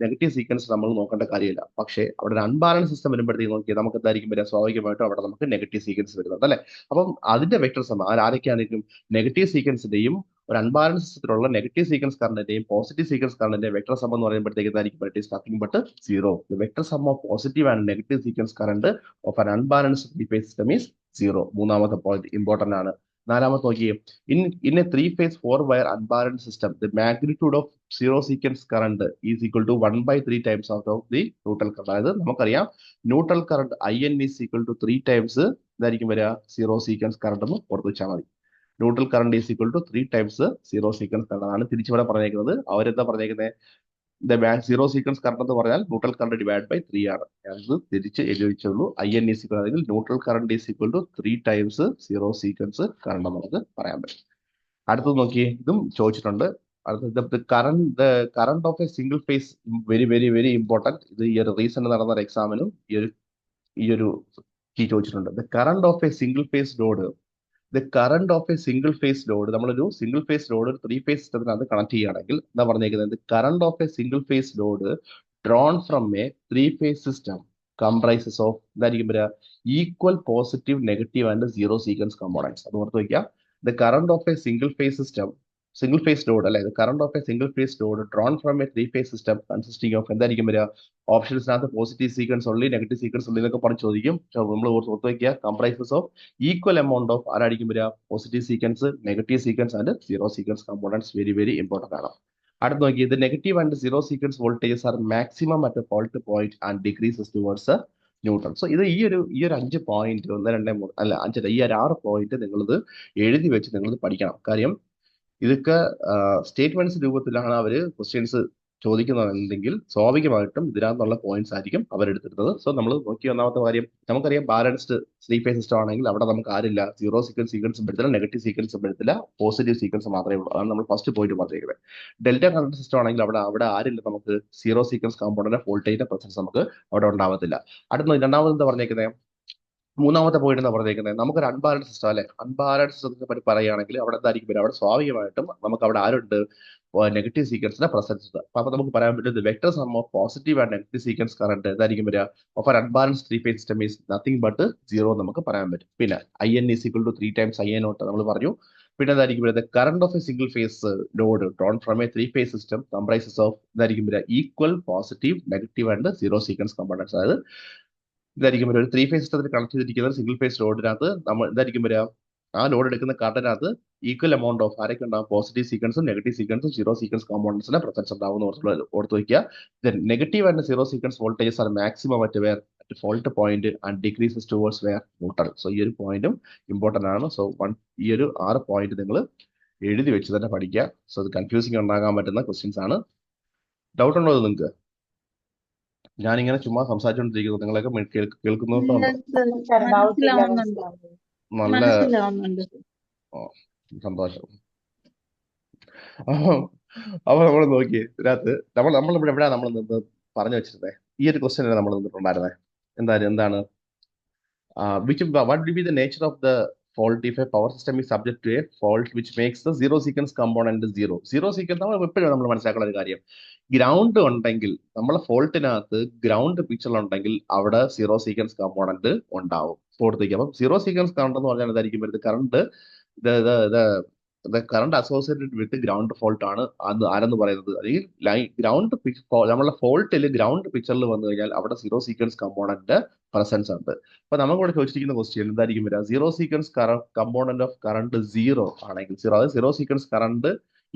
Speaker 1: നെഗറ്റീവ് സീക്വൻസ് നമ്മൾ നോക്കേണ്ട കാര്യമില്ല. പക്ഷേ അവിടെ ഒരു അൺബാലൻസ് സിസ്റ്റം വരുമ്പോഴത്തേക്ക് നോക്കിയാൽ നമുക്ക് എന്തായിരിക്കും വരിക? സ്വാഭാവികമായിട്ടും അവിടെ നമുക്ക് നെഗറ്റീവ് സീക്വൻസ് വരുന്നുണ്ട്, അല്ലേ? അപ്പം അതിന്റെ വെക്ടർ സം ആരൊക്കെയാണെങ്കിലും നെഗറ്റീവ് സീക്വൻസിന്റെയും ഒരു അൺബാലൻസ് സിസ്റ്റത്തിലുള്ള നെഗറ്റീവ് സീക്വൻസ് കറണ്ടിന്റെയും പോസിറ്റീവ് സീക്വൻസ് കറണ്ടിന്റെയും വെക്ടർ സം എന്ന് പറയുമ്പോഴത്തേക്ക് എന്തായിരിക്കും? Nothing but zero. Vector sum of positive and negative sequence current of an unbalanced three phase system is zero. മൂന്നാമത്തെ പോയിന്റ് ഇമ്പോർട്ടന്റ് ആണ്. നാലാമത്തെ നോക്കിയേ, in a three phase four wire unbalance system the magnitude of zero sequence current is equal to 1/3 times out of the neutral current. അതായത് നമുക്കറിയാം neutral current IN is equal to 3 times ഇതായിരിക്കും വരിക? Zero sequence current എന്ന് ഓർത്ത് വെച്ചാൽ മതി. Neutral current is equal to 3 times zero sequence current ആണ് തിരിച്ചിവിടെ പറഞ്ഞേക്കുന്നത്. അവരെന്താ പറഞ്ഞേക്കുന്നത്? സീറോ സീക്വൻസ് കറണ്ട് എന്ന് പറഞ്ഞാൽ ന്യൂട്രൽ കറണ്ട് ഡിവൈഡ് ബൈ 3 ആണ്. ഞാനത് തിരിച്ച് എഴുതി വെച്ചുള്ളൂ. IN ഈസ് ഈക്വൽ ആണെങ്കിൽ neutral current is equal to 3 times zero sequence current നമുക്ക് പറയാൻ പറ്റും. അടുത്തത് നോക്കിയേ, ഇതും ചോദിച്ചിട്ടുണ്ട്. അടുത്തത് current of a single phase, very very very important. ഇത് ഈ ഒരു റീസെന്റ് നടന്ന ഒരു എക്സാമിനും ഈ ഒരു കീ ചോദിച്ചിട്ടുണ്ട്. The current of a single phase load, നമ്മളൊരു സിംഗിൾ ഫേസ് ലോഡ് ഒരു ത്രീ ഫേസ് സിസ്റ്റത്തിനകത്ത് കണക്ട് ചെയ്യുകയാണെങ്കിൽ എന്താ പറഞ്ഞേക്കുന്നത്? Current of a single phase load drawn from a three phase system comprises of എന്തായിരിക്കും വരിക? Equal positive negative and zero sequence components. അത് ഓർത്ത് വയ്ക്കുക. The current of a single phase load, അല്ലെ, the current of a single phase load drawn from a three phase system consisting of എന്തായിരിക്കും വരിക? ഓപ്ഷൻസിനകത്ത് positive sequence only, negative sequence only എന്നൊക്കെ പറഞ്ഞ് ചോദിക്കും. നമ്മൾ ഓർത്ത് വയ്ക്കുക, comprises of equal amount of ആരായിരിക്കും വരിക? Positive sequence, negative sequence and zero sequence components. Very very important ആണ്. അടുത്ത് നോക്കി, ഇത് negative and zero sequence voltages are maximum at fault point and decreases towards neutral. So ഇത് ഈ ഒരു 5 point, 1 2 3 അല്ല 5 ഈ ഒരു 6 പോയിന്റ് നിങ്ങളിത് എഴുതി വെച്ച് നിങ്ങളിത് പഠിക്കണം. കാര്യം ഇതൊക്കെ സ്റ്റേറ്റ്മെന്റ്സ് രൂപത്തിലാണ് അവർ ക്വസ്റ്റ്യൻസ് ചോദിക്കുന്നുണ്ടെങ്കിൽ സ്വാഭാവികമായിട്ടും ഇതിനകത്തുള്ള പോയിന്റ്സ് ആയിരിക്കും അവരെടുത്തിരുന്നത്. സോ നമ്മൾ നോക്കിയ ഒന്നാമത്തെ കാര്യം, നമുക്കറിയാം ബാലൻസ്ഡ് ത്രീ ഫേസ് സിസ്റ്റം ആണെങ്കിൽ അവിടെ നമുക്ക് ആരില്ല, സീറോ സീക്വൻസും വരത്തില്ല, നെഗറ്റീവ് സീക്വൻസും വരത്തില്ല, പോസിറ്റീവ് സീക്വൻസ് മാത്രമേ ഉള്ളൂ. അതാണ് നമ്മൾ ഫസ്റ്റ് പോയിന്റ് പറഞ്ഞിരിക്കുന്നത്. ഡെൽറ്റ കറണ്ട് സിസ്റ്റം ആണെങ്കിൽ അവിടെ ആരില്ല, നമുക്ക് സീറോ സീക്വൻസ് കോമ്പൗണ്ടിന്റെ വോൾട്ടേജിന്റെ പ്രസൻസ് നമുക്ക് അവിടെ ഉണ്ടാവത്തില്ല. അടുത്ത രണ്ടാമത് എന്താ പറഞ്ഞേക്കുന്നത്, മൂന്നാമത്തെ പോയിന്റ് എന്താ പറഞ്ഞേക്കുന്നത്, നമുക്കൊരു അൺബാലൻസ് സിസ്റ്റം അല്ലെ, അൺബാലൻസ് സിസ്റ്റത്തെ പറ്റി പറയുകയാണെങ്കിൽ അവിടെ എന്തായിരിക്കും വരിക, അവിടെ സ്വാഭാവികമായിട്ടും നമുക്ക് അവിടെ ആരുണ്ട്, നെഗറ്റീവ് സീക്വൻസിന്റെ പ്രസൻസ് ഉണ്ട്. അപ്പൊ നമുക്ക് പറയാൻ പറ്റുന്നത് vector sum of positive and negative sequence current എന്തായിരിക്കും വരിക of an unbalance three phase system is nothing but zero നമുക്ക് പറയാൻ പറ്റും. പിന്നെ IN is equal to 3 times IN0 നമ്മൾ പറഞ്ഞു. പിന്നെ എന്തായിരിക്കും വരുന്നത്, current of a single phase load drawn from a three phase system comprises of എന്തായിരിക്കും വരിക equal positive negative and zero sequence components. അതായത് ഇതായിരിക്കും വരിക, ഒരു ത്രീ ഫേസ് സിസ്റ്റത്തിൽ കണക്ട് ചെയ്തിരിക്കുന്ന സിംഗിൾ ഫേസ് ലോഡിനകത്ത് നമ്മൾ എന്തായിരിക്കും വരിക, ആ ലോഡ് എടുക്കുന്ന കറണ്ടിനകത്ത് ഈക്വൽ എമൗണ്ട് ഓഫ് ആരൊക്കെ ഉണ്ടാവും, പോസിറ്റീവ് സീക്വൻസും നെഗറ്റീവ് സീക്വൻസും സീറോ സീക്വൻസ് കോമ്പൗണ്ട്സിന്റെ പ്രസൻസ് ഉണ്ടാവും ഓർത്ത് വയ്ക്കുക. Negative and zero sequence voltages are maximum at where at fault point and decreases towards where neutral. So ഈ ഒരു പോയിന്റും ഇമ്പോർട്ടന്റ് ആണ്. സോ ഈ ഒരു 6 പോയിന്റ് നിങ്ങൾ എഴുതി വെച്ച് തന്നെ പഠിക്കുക. സോ അത് കൺഫ്യൂസിങ് ഉണ്ടാകാൻ പറ്റുന്ന ക്വസ്റ്റ്യൻസ് ആണ്. ഡൗട്ട് ഉണ്ടോ ഇത് നിങ്ങൾക്ക്? ഞാനിങ്ങനെ ചുമ്മാ സംസാരിച്ചുകൊണ്ടിരിക്കുന്നത് നിങ്ങളൊക്കെ കേൾക്കുന്നുണ്ടോ?
Speaker 3: ഇല്ല സർ,
Speaker 2: സർ ഡൗട്ട് ഇല്ല,
Speaker 3: മനസ്സിലാവുന്നുണ്ട്.
Speaker 2: മനസ്സിലാവുന്നു.
Speaker 1: നല്ല
Speaker 3: മനസ്സിലാവുന്നുണ്ട്.
Speaker 1: സന്തോഷം. അപ്പൊ അപ്പൊ നമ്മൾ നോക്കി ഇതിനകത്ത് നമ്മളിവിടെ എവിടെയാണ് നമ്മൾ നിന്ന് പറഞ്ഞു വെച്ചിരുന്നത്, ഈ ഒരു ക്വസ്റ്റ്യൻ നമ്മൾ നിന്നിട്ടുണ്ടായിരുന്നത് എന്താണ് what will be the nature of the fault if a power system is subject to a fault which makes the zero sequence component zero. Zero sequence നമ്മൾ എപ്പോഴും നമ്മൾ മനസ്സിലാക്കുന്ന ഒരു കാര്യം, ഗ്രൗണ്ട് ഉണ്ടെങ്കിൽ നമ്മളെ ഫോൾട്ടിനകത്ത് ഗ്രൗണ്ട് പിക്ചറിലുണ്ടെങ്കിൽ അവിടെ സീറോ സീക്വൻസ് കമ്പോണന്റ് ഉണ്ടാവും. ഫോർത്തേക്ക് അപ്പം സീറോ സീക്വൻസ് കറണ്ട് എന്ന് പറഞ്ഞാൽ എന്തായിരിക്കും വരുന്നത്, current current associated with ground fault ആണ് ആരെന്ന് പറയുന്നത്. അല്ലെങ്കിൽ ഗ്രൗണ്ട് നമ്മളെ ഫോൾട്ടിൽ ഗ്രൗണ്ട് പിക്ചറിൽ വന്നു കഴിഞ്ഞാൽ അവിടെ സീറോ സീക്വൻസ് കമ്പോണന്റ് പ്രസൻസ് ഉണ്ട്. അപ്പൊ നമ്മളിവിടെ ചോദിച്ചിരിക്കുന്ന ക്വസ്റ്റ്യൻ എന്തായിരിക്കും വരിക, zero sequence component of current zero ആണെങ്കിൽ, അതായത് സീറോ സീക്വൻസ് കറണ്ട്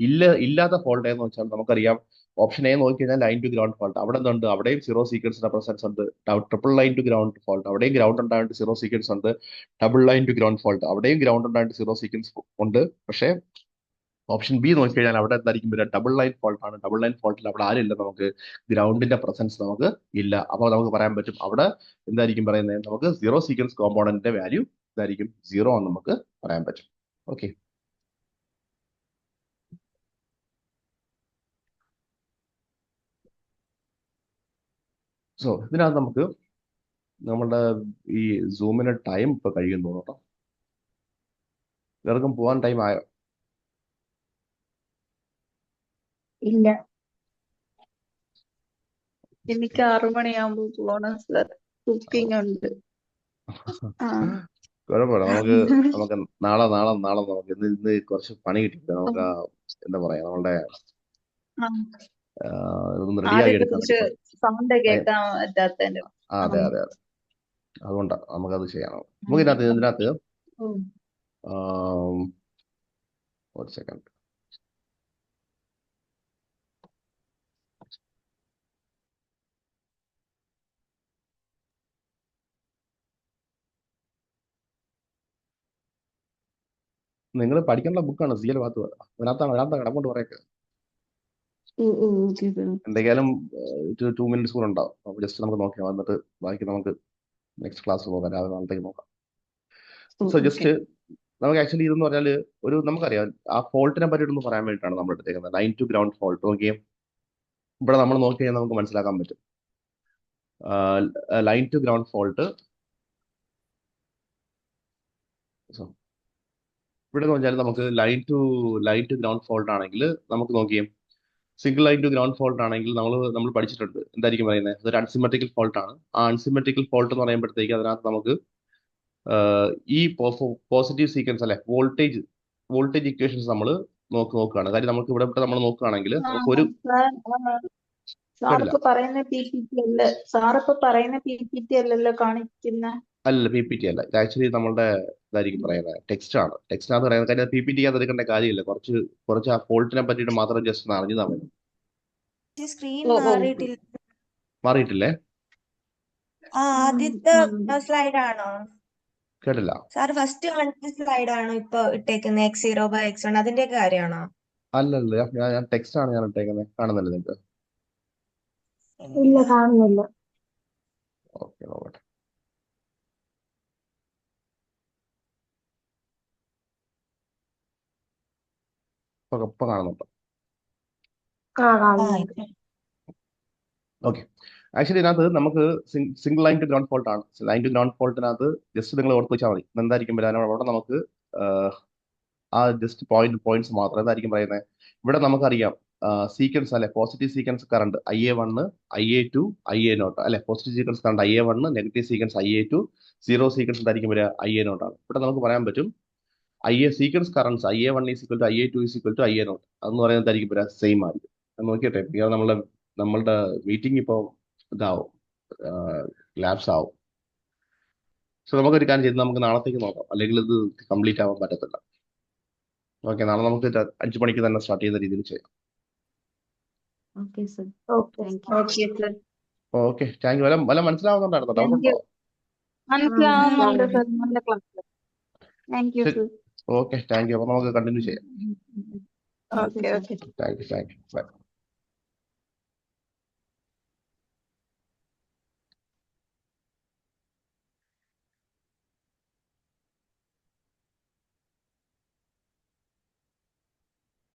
Speaker 1: ഇല്ലാത്ത ഫോൾട്ട് എന്ന് വെച്ചാൽ നമുക്കറിയാം ഓപ്ഷൻ എ നോക്കിക്കഴിഞ്ഞാൽ ലൈൻ ടു ഗ്രൗണ്ട് ഫോൾട്ട്, അവിടെ എന്തുണ്ട്, അവിടെയും സീറോ സീക്വൻസിന്റെ പ്രസൻസ് ഉണ്ട്. Triple line to ground fault, അവിടെയും ഗ്രൗണ്ട് ഉണ്ടായിട്ട് സീറോ സീക്വൻസ് ഉണ്ട്. Double line to ground fault, അവിടെയും ഗ്രൗണ്ട് ഉണ്ടായിട്ട് സീറോ സീക്വൻസ് ഉണ്ട്. പക്ഷേ ഓപ്ഷൻ ബി നോക്കിക്കഴിഞ്ഞാൽ അവിടെ എന്തായിരിക്കും വരിക, ഡബിൾ ലൈൻ ഫോൾട്ട് ആണ്. ഡബിൾ ലൈൻ ഫോൾട്ടിൽ അവിടെ ആരില്ല, നമുക്ക് ഗ്രൗണ്ടിന്റെ പ്രസൻസ് നമുക്ക് ഇല്ല. അപ്പോൾ നമുക്ക് പറയാൻ പറ്റും അവിടെ എന്തായിരിക്കും പറയുന്നത്, നമുക്ക് സീറോ സീക്വൻസ് കോമ്പോണന്റിന്റെ വാല്യൂ ഇതായിരിക്കും, സീറോ എന്ന് നമുക്ക് പറയാൻ പറ്റും. ഓക്കെ, സോ ഇതിനകത്ത് നമുക്ക് നമ്മളുടെ ഈ സൂമിന് ടൈം ഇപ്പൊ കഴിയുന്നു കേട്ടോ. എല്ലാവർക്കും പോകാൻ ടൈം ആയോ?
Speaker 2: ഇല്ല.
Speaker 3: എനിക്ക് 6 മണിയാകുമ്പോ പോണം സർ, കുക്കിംഗ് ഉണ്ട്. ആ
Speaker 1: കുഴപ്പമില്ല, നമുക്ക് നാളെ നമുക്ക് ഇന്ന് കുറച്ച് പണി കിട്ടിയിട്ട് നമുക്ക് എന്താ പറയാ നമ്മളുടെ
Speaker 3: ആ.
Speaker 1: ഒന്ന് റെഡിയാക്കി
Speaker 3: ആദ്യത്തെ
Speaker 1: എടുക്കാൻ
Speaker 3: കുറച്ച് സൗണ്ട്
Speaker 1: വേണ്ടി.
Speaker 3: കേൾക്കാൻ പറ്റാത്തതിന്റെ.
Speaker 1: അതെ അതുകൊണ്ടാണ് നമുക്കത് ചെയ്യണം. നമുക്ക് ഇതിനകത്ത് ഒരു സെക്കൻഡ്, നിങ്ങൾ പഠിക്കേണ്ട ബുക്കാണ് CL ഭാഗത്ത്, അതിനകത്താണ് കിടക്കൊണ്ട് പറയൊക്കെ. എന്തെങ്കിലും 2 minutes കൂടെ ഉണ്ടാവും. അപ്പൊ ജസ്റ്റ് നമുക്ക് നോക്കാം, എന്നിട്ട് ബാക്കി നമുക്ക് നെക്സ്റ്റ് ക്ലാസ് നോക്കാം, രാവിലെ നാളത്തേക്ക് നോക്കാം. സോ ജസ്റ്റ് നമുക്ക് ആക്ച്വലി ഇതെന്ന് പറഞ്ഞാൽ നമുക്കറിയാം ആ ഫോൾട്ടിനെ പറ്റിയിട്ടൊന്ന് പറയാൻ വേണ്ടിയിട്ടാണ് നമ്മൾ എടുത്തേക്കുന്നത്, line to ground fault. Okay, ഇവിടെ നമ്മൾ നോക്കി കഴിഞ്ഞാൽ നമുക്ക് മനസ്സിലാക്കാൻ പറ്റും ലൈൻ ടു ഗ്രൗണ്ട് ഫോൾട്ട്. ഇവിടെ എന്ന് പറഞ്ഞാൽ നമുക്ക് ലൈൻ ടു ഗ്രൗണ്ട് ഫോൾട്ട് ആണെങ്കിൽ നമുക്ക് നോക്കിയും single line to ground fault ആണെങ്കിൽ നമ്മൾ പഠിച്ചിട്ടുണ്ട് എന്തായിരിക്കും പറയുന്നത്, അതൊരു അൺസിമെട്രിക്കൽ ഫോൾട്ട് ആണ്. ആ അൺസിമെട്രിക്കൽ ഫോൾട്ട് എന്ന് പറയുമ്പോഴത്തേക്ക് അതിനകത്ത് നമുക്ക് ഈ പോസിറ്റീവ് സീക്വൻസ് അല്ലെ വോൾട്ടേജ് ഇക്വേഷൻസ് നമ്മൾ നോക്കുകയാണ്. കാര്യം നമുക്ക് ഇവിടെ നമ്മൾ നോക്കുകയാണെങ്കിൽ നമുക്ക് ഒരു
Speaker 3: സാറിപ്പോ പറയുന്ന PPT അല്ല, സാറിപ്പോ പറയുന്ന PPT അല്ലല്ലോ കാണിക്കുന്ന.
Speaker 1: അല്ല PPT അല്ല, ഇത് ആക്ച്വലി നമ്മളുടെ ഇതായിരിക്കും പറയുന്നത്, ടെക്സ്റ്റ് ആണ്. ടെക്സ്റ്റിനകത്ത് പറയുന്നത് കാര്യം PPT എടുക്കേണ്ട കാര്യമില്ല, കുറച്ച് ആ ഫോൾട്ടിനെ പറ്റിയിട്ട് മാത്രം ജസ്റ്റ് ഒന്ന് അറിഞ്ഞാൽ മതി.
Speaker 4: സ്ക്രീൻ മാറിയിട്ടില്ല.
Speaker 1: മാറിയിട്ടില്ലേ?
Speaker 4: ആദ്യത്തെ സ്ലൈഡ് ആണോ?
Speaker 1: കേട്ടില്ല
Speaker 4: സാർ, ഫസ്റ്റ് കാണിച്ച സ്ലൈഡ് ആണോ ഇപ്പൊ ഇട്ടേക്കുന്നത്, X0/X1 അതിന്റെ കാര്യമാണോ?
Speaker 1: അല്ലല്ല, ഞാൻ ടെക്സ്റ്റ് ആണ് ഞാൻ ഇട്ടേക്കുന്നത്, കാണുന്നില്ല നിങ്ങൾക്ക്?
Speaker 2: ഇല്ല കാണുന്നില്ല.
Speaker 1: ഓക്കെ നോക്കട്ടെ. ഇപ്പൊ കാണുന്നുണ്ടോ?
Speaker 2: കാണുന്നുണ്ട്.
Speaker 1: ഓക്കെ. ആക്ച്വലി ഇതിനകത്ത് നമുക്ക് single line to ground fault ആണ്. ലൈൻ ടു ഗ്രൗണ്ട് ഫോൾട്ടിനകത്ത് ജസ്റ്റ് നിങ്ങൾ ഓർത്ത് വെച്ചാൽ മതി. എന്തായിരിക്കും വരാൻ അവിടെ നമുക്ക് ആ ജസ്റ്റ് പോയിന്റ്സ് മാത്രം എന്തായിരിക്കും പറയുന്നത്. ഇവിടെ നമുക്കറിയാം സീക്വൻസ് അല്ലെ, positive sequence current IA1, IA2, IA0 അല്ലെ. Positive sequence current IA1, negative sequence IA2, zero sequence എന്തായിരിക്കും വരിക IA0 ആണ്. ഇവിടെ നമുക്ക് പറയാൻ പറ്റും sequence currents IA1 IA2 IA0 അതെന്ന് പറയുന്നത് എന്തായിരിക്കും വരിക സെയിം ആയിരിക്കും. അത് നോക്കിയട്ടെ, നമ്മളുടെ മീറ്റിംഗ് ഇപ്പോൾ ഇതാവും, ലാപ്സ് ആവും. സോ നമുക്കൊരു കാര്യം ചെയ്ത് നമുക്ക് നാളത്തേക്ക് നോക്കാം, അല്ലെങ്കിൽ ഇത് കംപ്ലീറ്റ് ആവാൻ പറ്റത്തില്ല. ഓക്കെ, നാളെ നമുക്ക് 5 മണിക്ക് തന്നെ സ്റ്റാർട്ട് ചെയ്യുന്ന രീതിയിൽ ചെയ്യാം.
Speaker 2: Okay sir.
Speaker 3: Okay sir.
Speaker 1: Okay, thank you. വല്ല മനസ്സിലാവുന്നുണ്ടായിരുന്നോ? Doubt
Speaker 3: thank you.
Speaker 1: ഉണ്ടോ?
Speaker 3: മനസ്സിലാവുന്നുണ്ട് സർ. നല്ല class. Thank you sir.
Speaker 1: Okay, thank you. അപ്പൊ നമുക്ക് കണ്ടിന്യൂ ചെയ്യാം.
Speaker 3: Okay okay.
Speaker 1: Thank you. By.